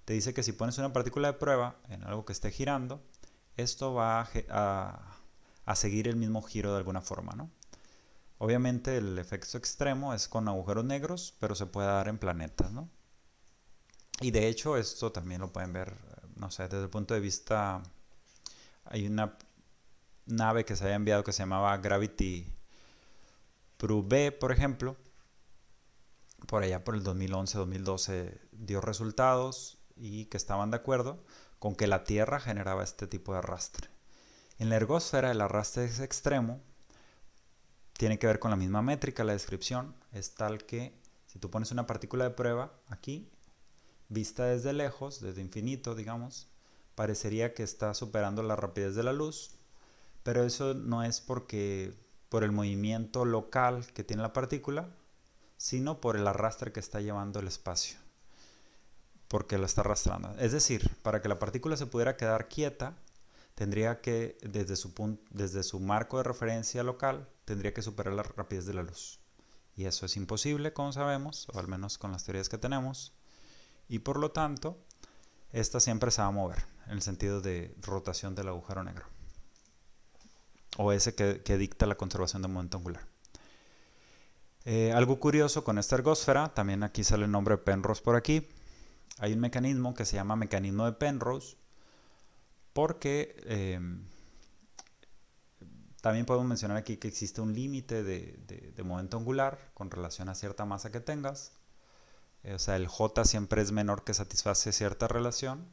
te dice que si pones una partícula de prueba en algo que esté girando, esto va a seguir el mismo giro de alguna forma, ¿no? Obviamente el efecto extremo es con agujeros negros, pero se puede dar en planetas, ¿no? Y de hecho esto también lo pueden ver, no sé, desde el punto de vista, hay una nave que se había enviado que se llamaba Gravity Probe, por ejemplo, por allá por el 2011-2012 dio resultados y que estaban de acuerdo con que la Tierra generaba este tipo de arrastre. En la ergósfera el arrastre es extremo, tiene que ver con la misma métrica, la descripción es tal que si tú pones una partícula de prueba aquí, vista desde lejos, desde infinito digamos, parecería que está superando la rapidez de la luz, pero eso no es porque por el movimiento local que tiene la partícula, sino por el arrastre que está llevando el espacio, porque lo está arrastrando. Es decir, para que la partícula se pudiera quedar quieta, tendría que, desde su marco de referencia local, tendría que superar la rapidez de la luz. Y eso es imposible, como sabemos, o al menos con las teorías que tenemos. Y por lo tanto, esta siempre se va a mover, en el sentido de rotación del agujero negro. O ese que dicta la conservación de momento angular. Algo curioso con esta ergósfera, también aquí sale el nombre de Penrose por aquí. Hay un mecanismo que se llama mecanismo de Penrose, porque también podemos mencionar aquí que existe un límite de momento angular con relación a cierta masa que tengas. O sea, el J siempre es menor que satisface cierta relación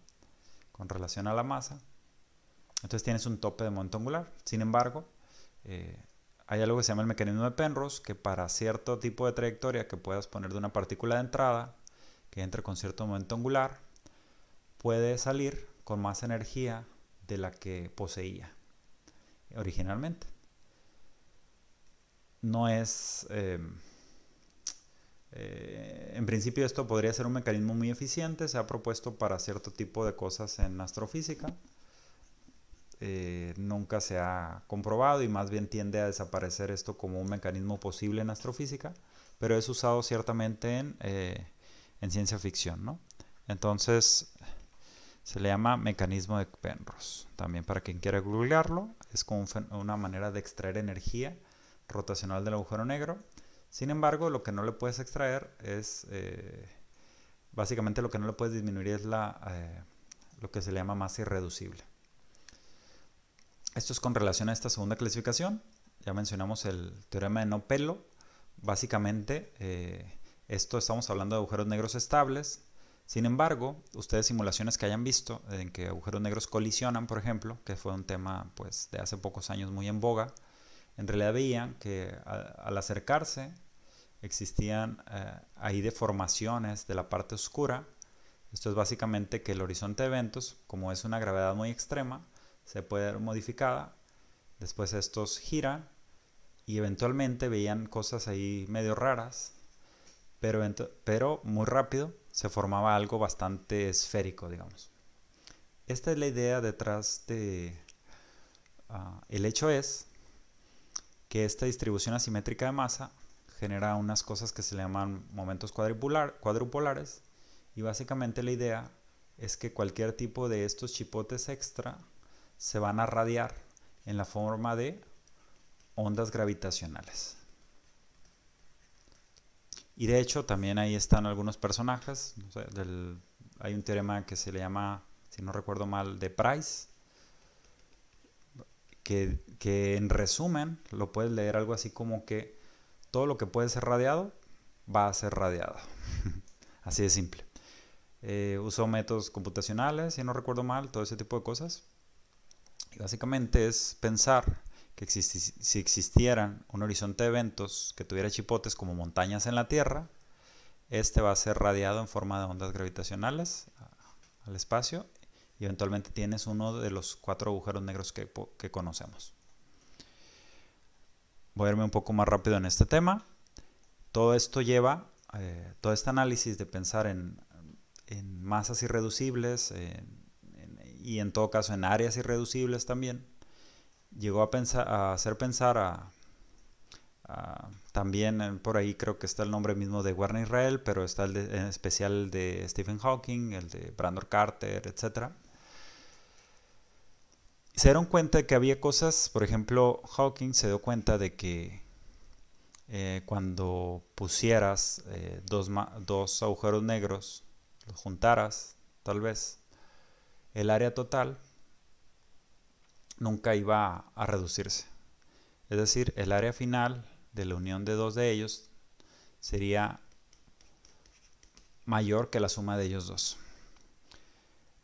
con relación a la masa. Entonces tienes un tope de momento angular. Sin embargo, hay algo que se llama el mecanismo de Penrose, que para cierto tipo de trayectoria que puedas poner de una partícula de entrada, que entre con cierto momento angular, puede salir con más energía de la que poseía originalmente. No es... en principio esto podría ser un mecanismo muy eficiente, se ha propuesto para cierto tipo de cosas en astrofísica. Nunca se ha comprobado y más bien tiende a desaparecer esto como un mecanismo posible en astrofísica, pero es usado ciertamente en ciencia ficción, ¿no? Entonces se le llama mecanismo de Penrose. También para quien quiera googlearlo, es como una manera de extraer energía rotacional del agujero negro. Sin embargo, lo que no le puedes extraer es, básicamente lo que no le puedes disminuir es lo que se le llama masa irreducible. Esto es con relación a esta segunda clasificación. Ya mencionamos el teorema de no pelo. Básicamente, esto estamos hablando de agujeros negros estables. Sin embargo, ustedes simulaciones que hayan visto en que agujeros negros colisionan, por ejemplo, que fue un tema pues, de hace pocos años muy en boga, en realidad veían que al acercarse existían ahí deformaciones de la parte oscura. Esto es básicamente que el horizonte de eventos, como es una gravedad muy extrema, se puede ver modificada. Después estos giran y eventualmente veían cosas ahí medio raras, pero muy rápido se formaba algo bastante esférico, digamos. Esta es la idea detrás de... el hecho es que esta distribución asimétrica de masa genera unas cosas que se le llaman momentos cuadrupolares, y básicamente la idea es que cualquier tipo de estos chipotes extra se van a radiar en la forma de ondas gravitacionales. Y de hecho también ahí están algunos personajes. No sé, hay un teorema que se le llama, si no recuerdo mal, de Price, que en resumen lo puedes leer algo así como que todo lo que puede ser radiado va a ser radiado. Así de simple. Usó métodos computacionales, si no recuerdo mal, todo ese tipo de cosas. Y básicamente es pensar que si existieran un horizonte de eventos que tuviera chipotes como montañas en la Tierra, este va a ser radiado en forma de ondas gravitacionales al espacio y eventualmente tienes uno de los 4 agujeros negros que conocemos. Voy a irme un poco más rápido en este tema. Todo esto lleva, todo este análisis de pensar en masas irreducibles y en todo caso en áreas irreducibles también, llegó a hacer pensar también por ahí creo que está el nombre mismo de Werner Israel, pero está en especial el de Stephen Hawking, el de Brandon Carter, etc. Se dieron cuenta de que había cosas, por ejemplo, Hawking se dio cuenta de que cuando pusieras dos agujeros negros, los juntaras, tal vez, el área total nunca iba a reducirse. Es decir, el área final de la unión de dos de ellos sería mayor que la suma de ellos dos.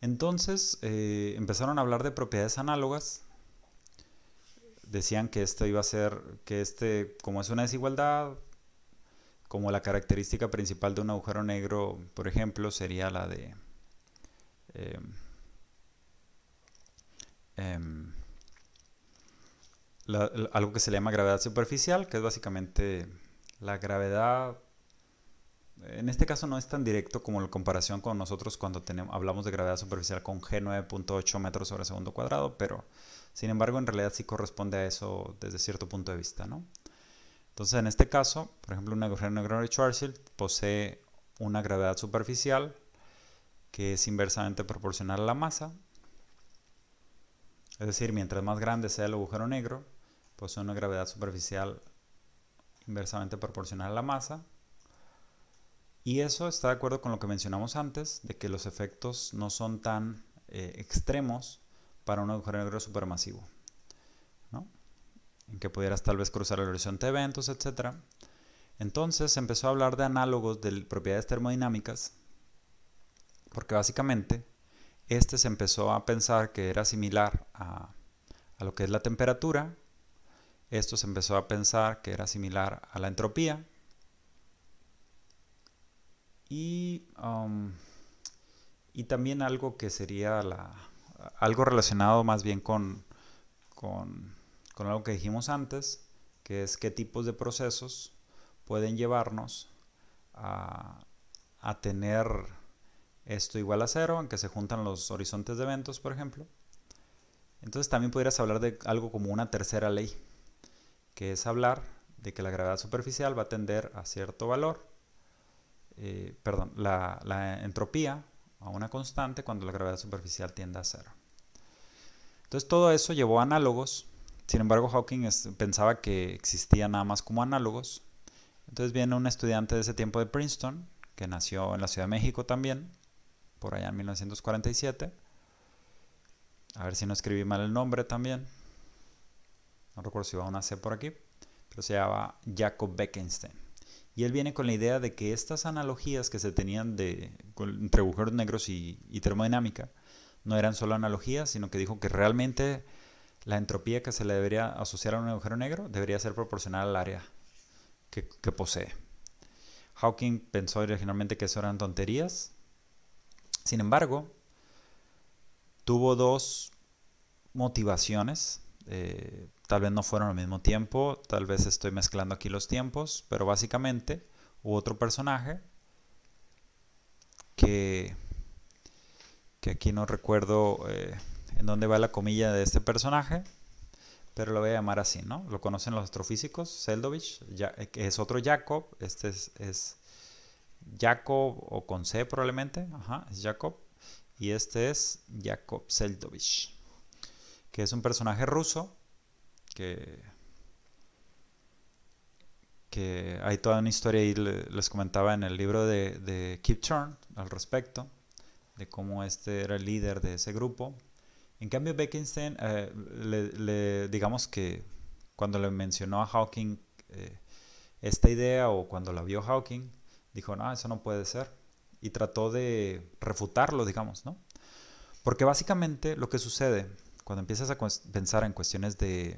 Entonces empezaron a hablar de propiedades análogas. Decían que esto iba a ser, como es una desigualdad, como la característica principal de un agujero negro, por ejemplo, sería la de eh, em, algo que se le llama gravedad superficial, que es básicamente la gravedad. En este caso no es tan directo como en comparación con nosotros cuando hablamos de gravedad superficial con G 9.8 metros sobre segundo cuadrado, pero sin embargo en realidad sí corresponde a eso desde cierto punto de vista, ¿no? Entonces en este caso, por ejemplo, un agujero negro de Schwarzschild posee una gravedad superficial que es inversamente proporcional a la masa. Es decir, mientras más grande sea el agujero negro, posee una gravedad superficial inversamente proporcional a la masa. Y eso está de acuerdo con lo que mencionamos antes, de que los efectos no son tan extremos para un agujero negro supermasivo, ¿no? En que pudieras tal vez cruzar el horizonte de eventos, etc. Entonces se empezó a hablar de análogos de propiedades termodinámicas, porque básicamente se empezó a pensar que era similar a lo que es la temperatura. Esto se empezó a pensar que era similar a la entropía. Y también algo que sería algo relacionado más bien con algo que dijimos antes, que es qué tipos de procesos pueden llevarnos a tener esto igual a cero, en que se juntan los horizontes de eventos, por ejemplo. Entonces también podrías hablar de algo como una tercera ley, que es hablar de que la gravedad superficial va a tender a cierto valor, la entropía a una constante cuando la gravedad superficial tiende a cero. Entonces todo eso llevó a análogos. Sin embargo, Hawking pensaba que existían nada más como análogos. Entonces viene un estudiante de ese tiempo de Princeton, que nació en la Ciudad de México también, por allá en 1947. A ver si no escribí mal el nombre también. No recuerdo si va una C por aquí, pero se llama Jacob Bekenstein. Y él viene con la idea de que estas analogías que se tenían entre agujeros negros y termodinámica no eran solo analogías, sino que dijo que realmente la entropía que se le debería asociar a un agujero negro debería ser proporcional al área que posee. Hawking pensó originalmente que eso eran tonterías. Sin embargo, tuvo dos motivaciones. Tal vez no fueron al mismo tiempo, tal vez estoy mezclando aquí los tiempos, pero básicamente hubo otro personaje que aquí no recuerdo en dónde va la comilla de este personaje, pero lo voy a llamar así, ¿no? Lo conocen los astrofísicos, Seldovich, que es otro Jacob. Este es Jacob, o con C probablemente, es Jacob, y este es Jacob Seldovich, que es un personaje ruso que hay toda una historia ahí, les comentaba en el libro de Kip Thorne al respecto, de cómo este era el líder de ese grupo. En cambio, Bekenstein, digamos que cuando le mencionó a Hawking esta idea, o cuando la vio Hawking, dijo, no, eso no puede ser. Y trató de refutarlo, digamos, ¿no? Porque básicamente lo que sucede cuando empiezas a pensar en cuestiones de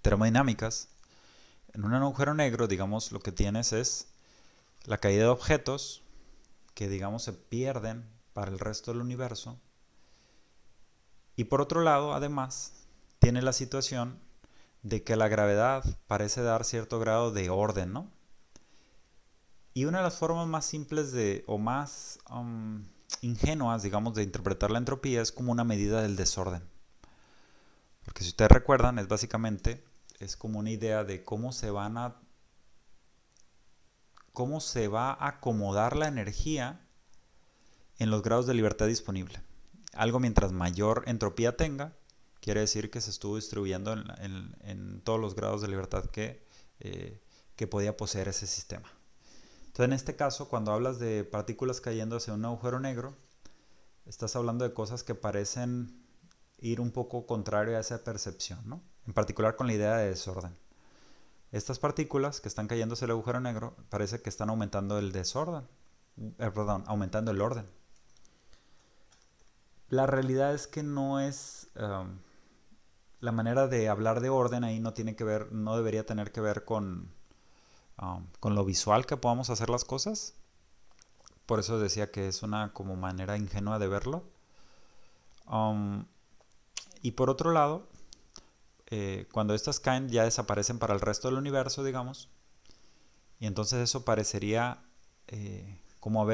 termodinámicas, en un agujero negro, digamos, lo que tienes es la caída de objetos que, digamos, se pierden para el resto del universo. Y por otro lado, además, tiene la situación de que la gravedad parece dar cierto grado de orden, ¿no? Y una de las formas más simples o más ingenuas, digamos, de interpretar la entropía es como una medida del desorden. Porque si ustedes recuerdan, es como una idea de cómo se va a acomodar la energía en los grados de libertad disponible. Algo mientras mayor entropía tenga, quiere decir que se estuvo distribuyendo en todos los grados de libertad que podía poseer ese sistema. Entonces, en este caso, cuando hablas de partículas cayendo hacia un agujero negro, estás hablando de cosas que parecen ir un poco contrario a esa percepción, ¿no? En particular con la idea de desorden. Estas partículas que están cayendo hacia el agujero negro parece que están aumentando el desorden, aumentando el orden. La realidad es que no es... la manera de hablar de orden ahí no tiene que ver, no debería tener que ver con lo visual que podamos hacer las cosas. Por eso decía que es una como manera ingenua de verlo. Um, y por otro lado, cuando estas caen ya desaparecen para el resto del universo, digamos. Y entonces eso parecería como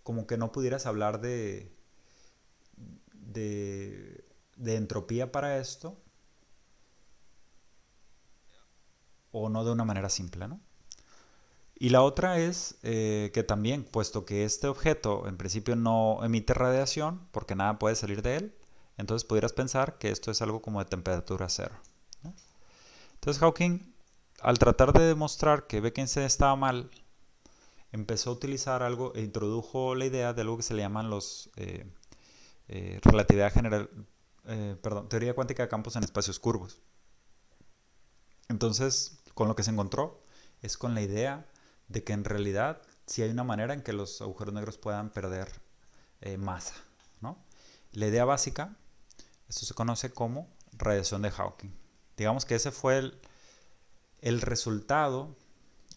como que no pudieras hablar de entropía para esto, o no de una manera simple, ¿no? Y la otra es que también, puesto que este objeto en principio no emite radiación, porque nada puede salir de él, entonces pudieras pensar que esto es algo como de temperatura cero, ¿no? Entonces Hawking, al tratar de demostrar que Bekenstein estaba mal, empezó a utilizar algo e introdujo la idea de algo que se le llaman los relatividad general, teoría cuántica de campos en espacios curvos. Entonces, con lo que se encontró es con la idea de que en realidad sí hay una manera en que los agujeros negros puedan perder masa, ¿no? La idea básica, esto se conoce como radiación de Hawking. Digamos que ese fue el resultado,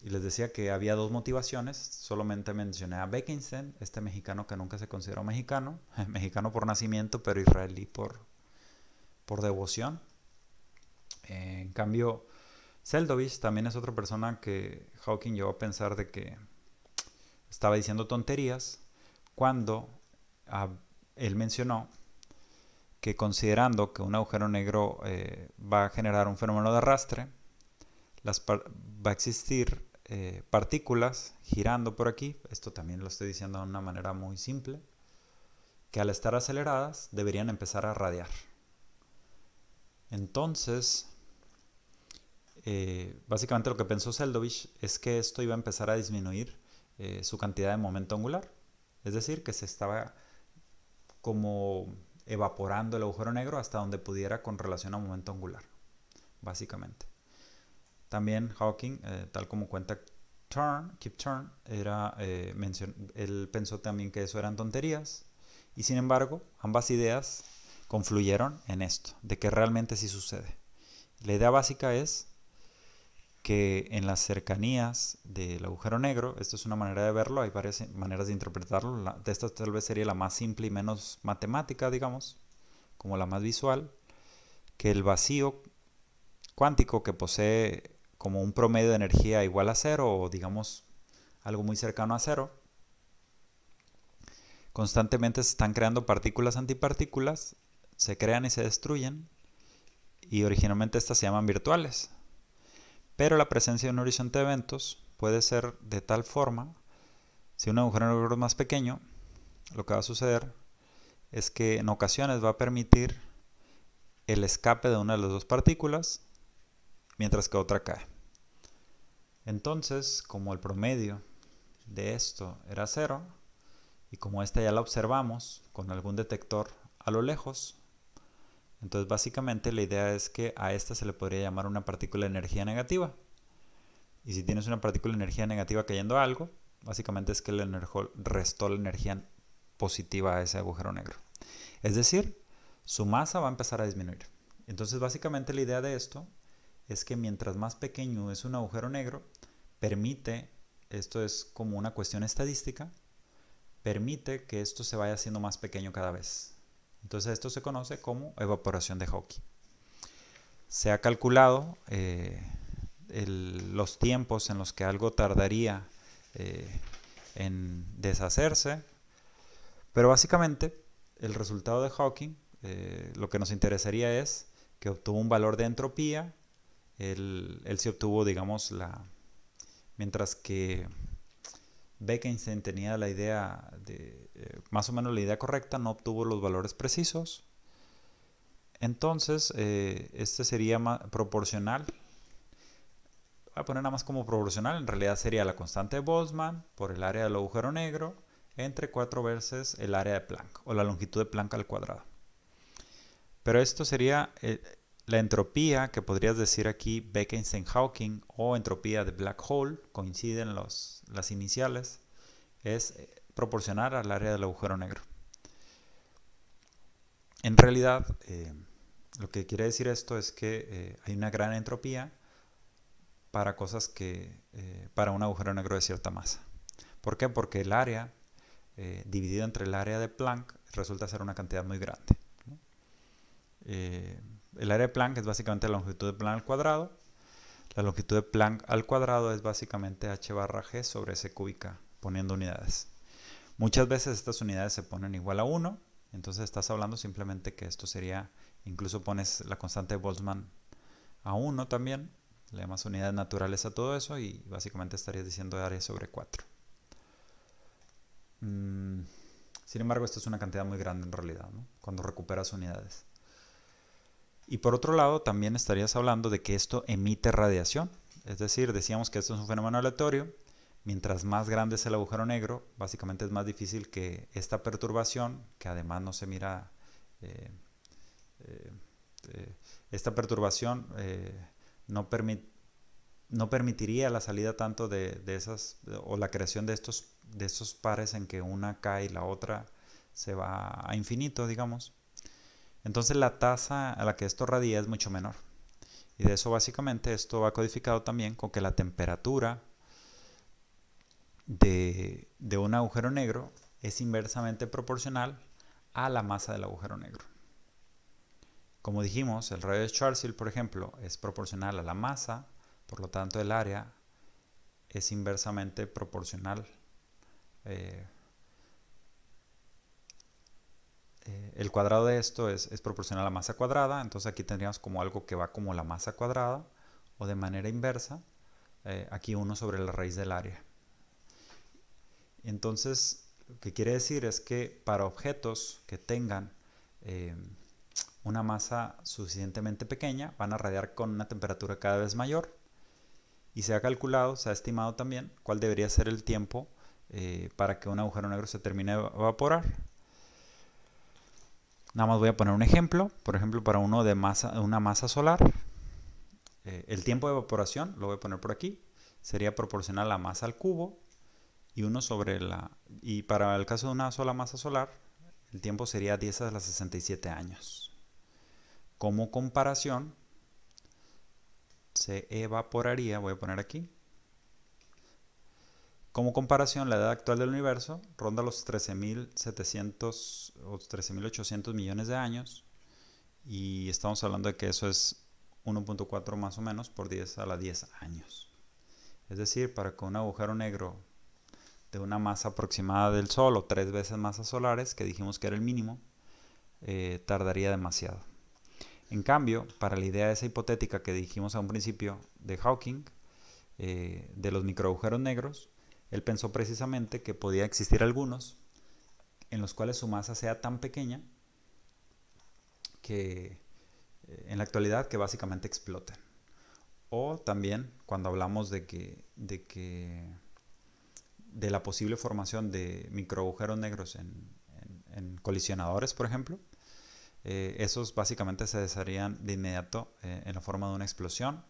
y les decía que había dos motivaciones. Solamente mencioné a Bekenstein, este mexicano que nunca se consideró mexicano, mexicano por nacimiento, pero israelí por devoción. En cambio, Seldovich también es otra persona que Hawking llegó a pensar de que estaba diciendo tonterías cuando él mencionó que, considerando que un agujero negro va a generar un fenómeno de arrastre, va a existir partículas girando por aquí. Esto también lo estoy diciendo de una manera muy simple, que al estar aceleradas deberían empezar a radiar. Entonces, básicamente lo que pensó Seldovich es que esto iba a empezar a disminuir su cantidad de momento angular. Es decir, que se estaba como evaporando el agujero negro hasta donde pudiera con relación a momento angular, básicamente. También Hawking, tal como cuenta Kip Thorne, él pensó también que eso eran tonterías, y sin embargo ambas ideas confluyeron en esto, de que realmente sí sucede. La idea básica es que en las cercanías del agujero negro, esto es una manera de verlo, hay varias maneras de interpretarlo, esta tal vez sería la más simple y menos matemática, digamos, como la más visual, que el vacío cuántico, que posee como un promedio de energía igual a cero, o digamos algo muy cercano a cero, constantemente se están creando partículas antipartículas, se crean y se destruyen, y originalmente estas se llaman virtuales. Pero la presencia de un horizonte de eventos puede ser de tal forma, si un agujero negro es más pequeño, lo que va a suceder es que en ocasiones va a permitir el escape de una de las dos partículas, mientras que otra cae. Entonces, como el promedio de esto era cero, y como esta ya la observamos con algún detector a lo lejos, entonces básicamente la idea es que a esta se le podría llamar una partícula de energía negativa. Y si tienes una partícula de energía negativa cayendo a algo, básicamente es que le restó la energía positiva a ese agujero negro. Es decir, su masa va a empezar a disminuir. Entonces básicamente la idea de esto es que mientras más pequeño es un agujero negro, permite, esto es como una cuestión estadística, permite que esto se vaya haciendo más pequeño cada vez. Entonces esto se conoce como evaporación de Hawking. Se ha calculado los tiempos en los que algo tardaría en deshacerse, pero básicamente el resultado de Hawking, lo que nos interesaría es que obtuvo un valor de entropía. Él sí obtuvo, digamos, mientras que Bekenstein tenía la idea más o menos la idea correcta, no obtuvo los valores precisos. Entonces, este sería proporcional. Voy a poner nada más como proporcional. En realidad sería la constante de Boltzmann por el área del agujero negro entre 4 veces el área de Planck, o la longitud de Planck al cuadrado. Pero esto sería la entropía, que podrías decir aquí Bekenstein-Hawking, o entropía de black hole, coinciden las iniciales, es proporcional al área del agujero negro. En realidad, lo que quiere decir esto es que hay una gran entropía para cosas para un agujero negro de cierta masa. ¿Por qué? Porque el área dividido entre el área de Planck resulta ser una cantidad muy grande, ¿no? El área de Planck es básicamente la longitud de Planck al cuadrado. La longitud de Planck al cuadrado es básicamente h barra g sobre s cúbica, poniendo unidades. Muchas veces estas unidades se ponen igual a 1, entonces estás hablando simplemente que esto sería, incluso pones la constante de Boltzmann a 1 también, le llamas unidades naturales a todo eso y básicamente estarías diciendo área sobre 4. Sin embargo, esto es una cantidad muy grande en realidad, ¿no? Cuando recuperas unidades. Y por otro lado, también estarías hablando de que esto emite radiación. Es decir, decíamos que esto es un fenómeno aleatorio. Mientras más grande es el agujero negro, básicamente es más difícil que esta perturbación, que además no se mira, eh, eh, esta perturbación no, no permitiría la salida tanto de esas, o la creación de estos pares en que una cae y la otra se va a infinito, digamos. Entonces la tasa a la que esto radia es mucho menor. Y de eso básicamente esto va codificado también con que la temperatura de un agujero negro es inversamente proporcional a la masa del agujero negro. Como dijimos, el radio de Schwarzschild, por ejemplo, es proporcional a la masa, por lo tanto el área es inversamente proporcional. El cuadrado de esto es proporcional a la masa cuadrada, entonces aquí tendríamos como algo que va como la masa cuadrada, o de manera inversa, aquí 1 sobre la raíz del área. Entonces, lo que quiere decir es que para objetos que tengan una masa suficientemente pequeña, van a radiar con una temperatura cada vez mayor. Y se ha calculado, se ha estimado también cuál debería ser el tiempo para que un agujero negro se termine de evaporar. Nada más voy a poner un ejemplo. Por ejemplo, para uno de una masa solar, el tiempo de evaporación, lo voy a poner por aquí, sería proporcional a la masa al cubo. Y para el caso de una sola masa solar, el tiempo sería 10 a la 67 años. Como comparación, se evaporaría, voy a poner aquí. Como comparación, la edad actual del universo ronda los 13.700 o 13.800 millones de años. Y estamos hablando de que eso es 1.4 más o menos por 10 a la 10 años. Es decir, para que un agujero negro de una masa aproximada del Sol o 3 veces masas solares, que dijimos que era el mínimo, tardaría demasiado. En cambio, para la idea esa hipotética que dijimos a un principio de Hawking, de los microagujeros negros, él pensó precisamente que podía existir algunos en los cuales su masa sea tan pequeña que en la actualidad que básicamente exploten. O también cuando hablamos de la posible formación de microagujeros negros en colisionadores, por ejemplo, esos básicamente se desharían de inmediato en la forma de una explosión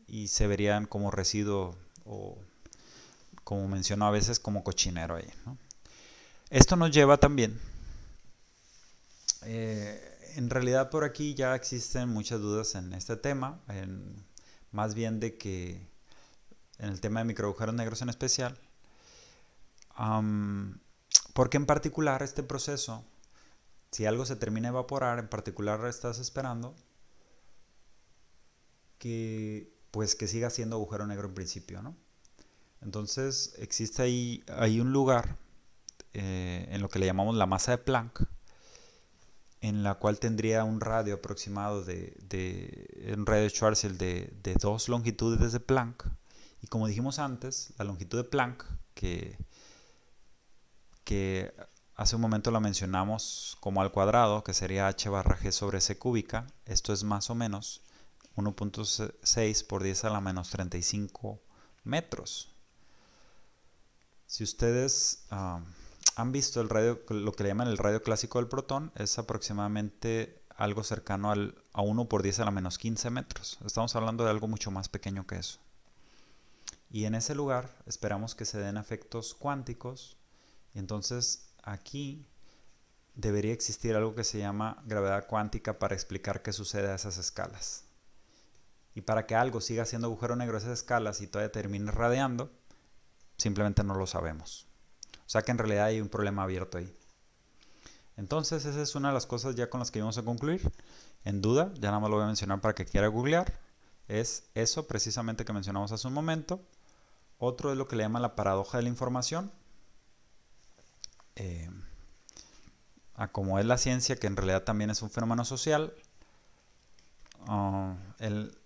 y se verían como residuo o, como menciono a veces, como cochinero ahí, ¿no? Esto nos lleva también, en realidad por aquí ya existen muchas dudas en este tema, más bien de que en el tema de microagujeros negros en especial, porque en particular este proceso, si algo se termina de evaporar, en particular estás esperando que pues que siga siendo agujero negro en principio, ¿no? Entonces existe ahí un lugar en lo que le llamamos la masa de Planck, en la cual tendría un radio aproximado un radio de Schwarzschild de 2 longitudes de Planck. Y como dijimos antes, la longitud de Planck, que hace un momento la mencionamos como al cuadrado, que sería h barra g sobre c cúbica, esto es más o menos 1.6 por 10 a la menos 35 metros. Si ustedes han visto lo que le llaman el radio clásico del protón, es aproximadamente algo cercano a 1 por 10 a la menos 15 metros. Estamos hablando de algo mucho más pequeño que eso. Y en ese lugar esperamos que se den efectos cuánticos. Y entonces aquí debería existir algo que se llama gravedad cuántica para explicar qué sucede a esas escalas. Y para que algo siga siendo agujero negro a esas escalas y todavía termine radiando, simplemente no lo sabemos. O sea que en realidad hay un problema abierto ahí. Entonces esa es una de las cosas ya con las que vamos a concluir. En duda, ya nada más lo voy a mencionar para que quiera googlear, es eso precisamente que mencionamos hace un momento. Otro es lo que le llaman la paradoja de la información. A como es la ciencia, que en realidad también es un fenómeno social.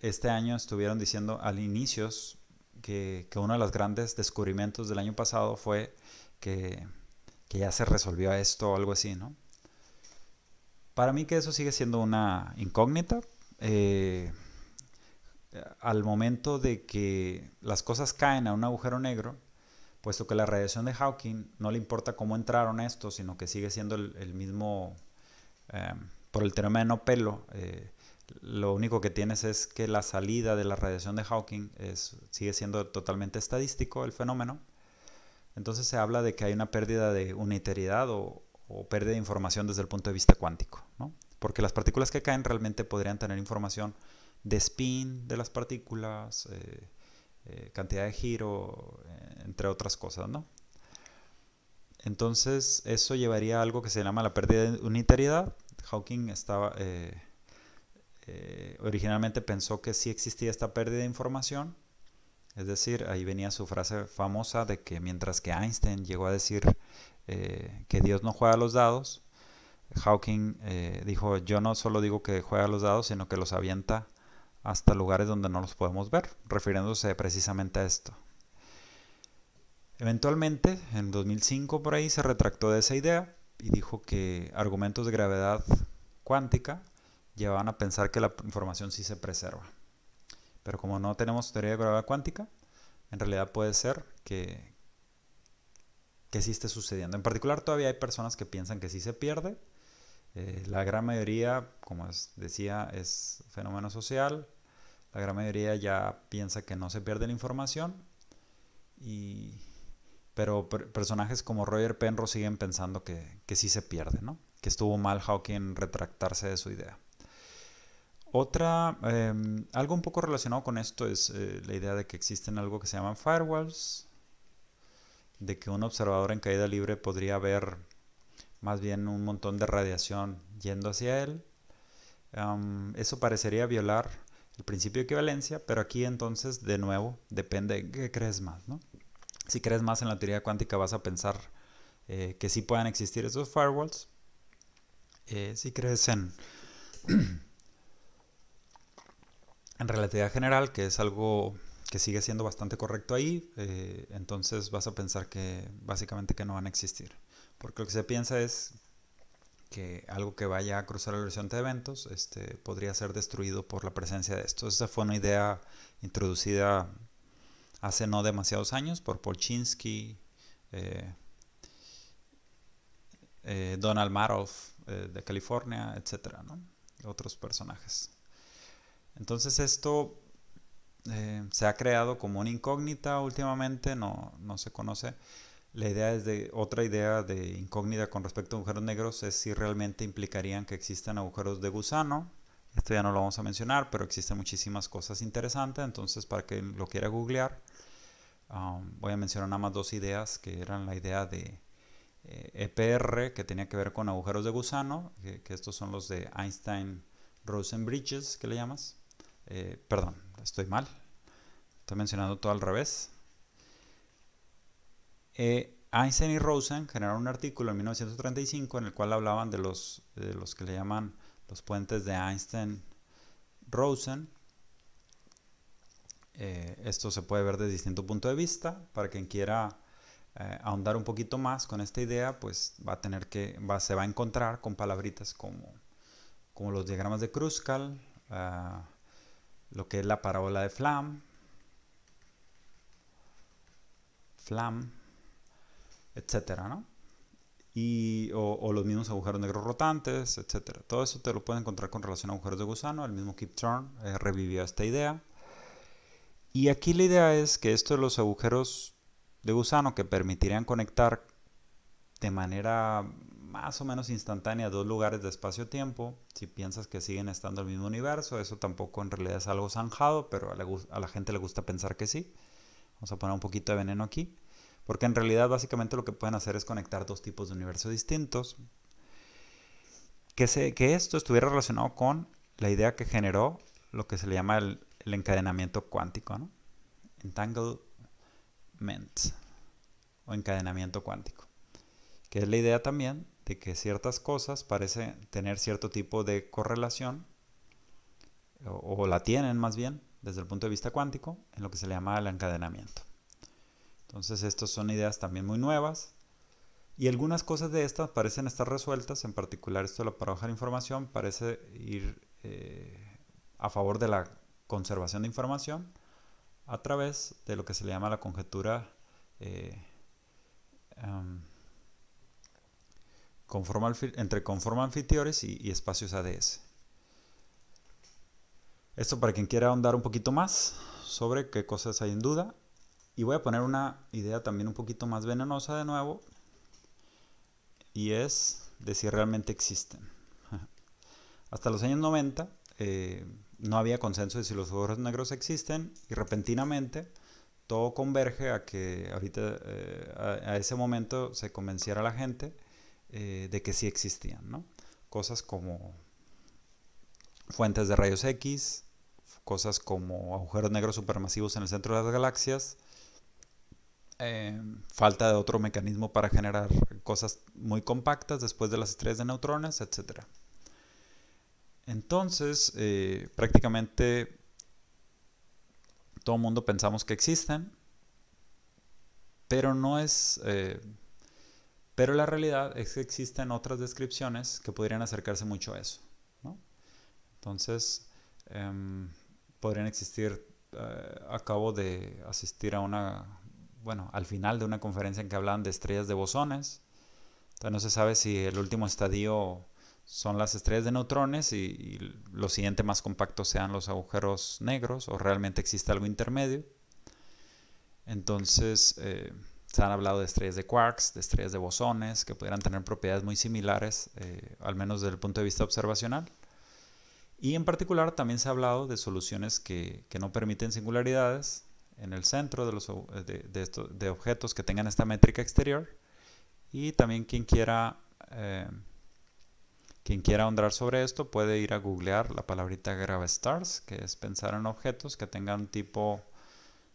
Este año estuvieron diciendo al inicios que uno de los grandes descubrimientos del año pasado fue que ya se resolvió esto o algo así, ¿no? Para mí que eso sigue siendo una incógnita. Al momento de que las cosas caen a un agujero negro, puesto que la radiación de Hawking no le importa cómo entraron estos, sino que sigue siendo el mismo, por el teorema de no pelo, lo único que tienes es que la salida de la radiación de Hawking sigue siendo totalmente estadístico el fenómeno. Entonces se habla de que hay una pérdida de unitariedad o pérdida de información desde el punto de vista cuántico, ¿no? Porque las partículas que caen realmente podrían tener información de spin de las partículas, cantidad de giro, entre otras cosas, ¿no? Entonces eso llevaría a algo que se llama la pérdida de unitariedad. Hawking originalmente pensó que sí existía esta pérdida de información. Es decir, ahí venía su frase famosa de que mientras que Einstein llegó a decir que Dios no juega a los dados, Hawking dijo, yo no solo digo que juega a los dados, sino que los avienta hasta lugares donde no los podemos ver, refiriéndose precisamente a esto. Eventualmente, en 2005 por ahí, se retractó de esa idea y dijo que argumentos de gravedad cuántica llevaban a pensar que la información sí se preserva. Pero como no tenemos teoría de gravedad cuántica, en realidad puede ser que sí esté sucediendo. En particular, todavía hay personas que piensan que sí se pierde. La gran mayoría, como decía, es fenómeno social. La gran mayoría ya piensa que no se pierde la información. Pero personajes como Roger Penrose siguen pensando que sí se pierde, ¿no? Que estuvo mal Hawking en retractarse de su idea. Algo un poco relacionado con esto es la idea de que existen algo que se llaman firewalls, de que un observador en caída libre podría ver más bien un montón de radiación yendo hacia él. Eso parecería violar el principio de equivalencia, pero aquí entonces de nuevo depende de qué crees más, ¿no? Si crees más en la teoría cuántica vas a pensar que sí puedan existir esos firewalls. Si crees en relatividad general, que es algo que sigue siendo bastante correcto ahí, entonces vas a pensar que básicamente que no van a existir. Porque lo que se piensa es que algo que vaya a cruzar el horizonte de eventos podría ser destruido por la presencia de esto. Esa fue una idea introducida hace no demasiados años por Polchinski, Donald Madoff de California, etcétera, ¿no? Otros personajes. Entonces esto se ha creado como una incógnita últimamente, no se conoce. La idea es otra idea de incógnita con respecto a agujeros negros es si realmente implicarían que existan agujeros de gusano. Esto ya no lo vamos a mencionar, pero existen muchísimas cosas interesantes, entonces para que lo quiera googlear, voy a mencionar nada más dos ideas, que eran la idea de EPR, que tenía que ver con agujeros de gusano, que estos son los de Einstein-Rosen bridges, que le llamas. Perdón, estoy mal, estoy mencionando todo al revés. Einstein y Rosen generaron un artículo en 1935 en el cual hablaban de los que le llaman los puentes de Einstein-Rosen. Esto se puede ver desde distinto punto de vista. Para quien quiera ahondar un poquito más con esta idea, pues se va a encontrar con palabritas como los diagramas de Kruskal, lo que es la parábola de Flam, etcétera, ¿no? O los mismos agujeros negros rotantes, etcétera. Todo eso te lo puedes encontrar con relación a agujeros de gusano. El mismo Kip Thorne revivió esta idea. Y aquí la idea es que esto de los agujeros de gusano que permitirían conectar de manera más o menos instantánea a dos lugares de espacio-tiempo. Si piensas que siguen estando en el mismo universo, eso tampoco en realidad es algo zanjado, pero a la gente le gusta pensar que sí. Vamos a poner un poquito de veneno aquí, porque en realidad básicamente lo que pueden hacer es conectar dos tipos de universos distintos. Que esto estuviera relacionado con la idea que generó lo que se le llama el encadenamiento cuántico, ¿no? Entanglement o encadenamiento cuántico, que es la idea también de que ciertas cosas parecen tener cierto tipo de correlación, o la tienen más bien, desde el punto de vista cuántico, en lo que se le llama el encadenamiento. Entonces, estas son ideas también muy nuevas, y algunas cosas de estas parecen estar resueltas, en particular esto de la paradoja de información parece ir a favor de la conservación de información a través de lo que se le llama la conjetura entre conformal field theories y espacios ADS. Esto para quien quiera ahondar un poquito más sobre qué cosas hay en duda. Y voy a poner una idea también un poquito más venenosa de nuevo, y es de si realmente existen. Hasta los años 90 no había consenso de si los agujeros negros existen, y repentinamente todo converge a que ahorita a ese momento se convenciera a la gente de que sí existían, ¿no? Cosas como fuentes de rayos X, cosas como agujeros negros supermasivos en el centro de las galaxias, falta de otro mecanismo para generar cosas muy compactas después de las estrellas de neutrones, etc. Entonces, prácticamente todo el mundo pensamos que existen, pero no es... pero la realidad es que existen otras descripciones que podrían acercarse mucho a eso, ¿no? Entonces, podrían existir, acabo de asistir a al final de una conferencia en que hablaban de estrellas de bosones. Entonces no se sabe si el último estadio son las estrellas de neutrones y lo siguiente más compacto sean los agujeros negros, o realmente existe algo intermedio. Entonces se han hablado de estrellas de quarks, de estrellas de bosones, que pudieran tener propiedades muy similares, al menos desde el punto de vista observacional. Y en particular también se ha hablado de soluciones que no permiten singularidades en el centro de objetos que tengan esta métrica exterior. Y también quien quiera ahondar sobre esto puede ir a googlear la palabrita gravastars, que es pensar en objetos que tengan un tipo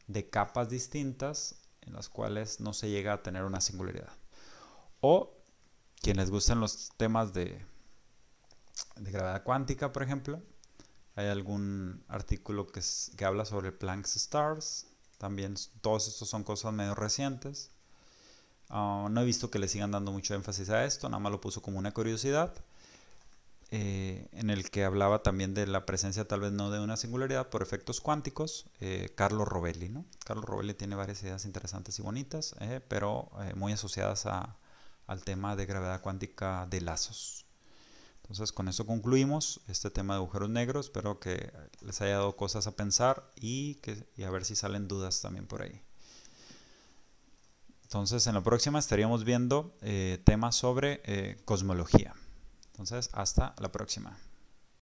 de capas distintas en las cuales no se llega a tener una singularidad. O quien les gustan los temas de gravedad cuántica, por ejemplo, hay algún artículo que habla sobre Planck's stars. También todos estos son cosas medio recientes. No he visto que le sigan dando mucho énfasis a esto, nada más lo puso como una curiosidad, en el que hablaba también de la presencia tal vez no de una singularidad por efectos cuánticos, Carlo Rovelli, ¿no? Carlo Rovelli tiene varias ideas interesantes y bonitas, pero muy asociadas al tema de gravedad cuántica de lazos. Entonces con eso concluimos este tema de agujeros negros. Espero que les haya dado cosas a pensar y a ver si salen dudas también por ahí. Entonces en la próxima estaríamos viendo temas sobre cosmología. Entonces hasta la próxima.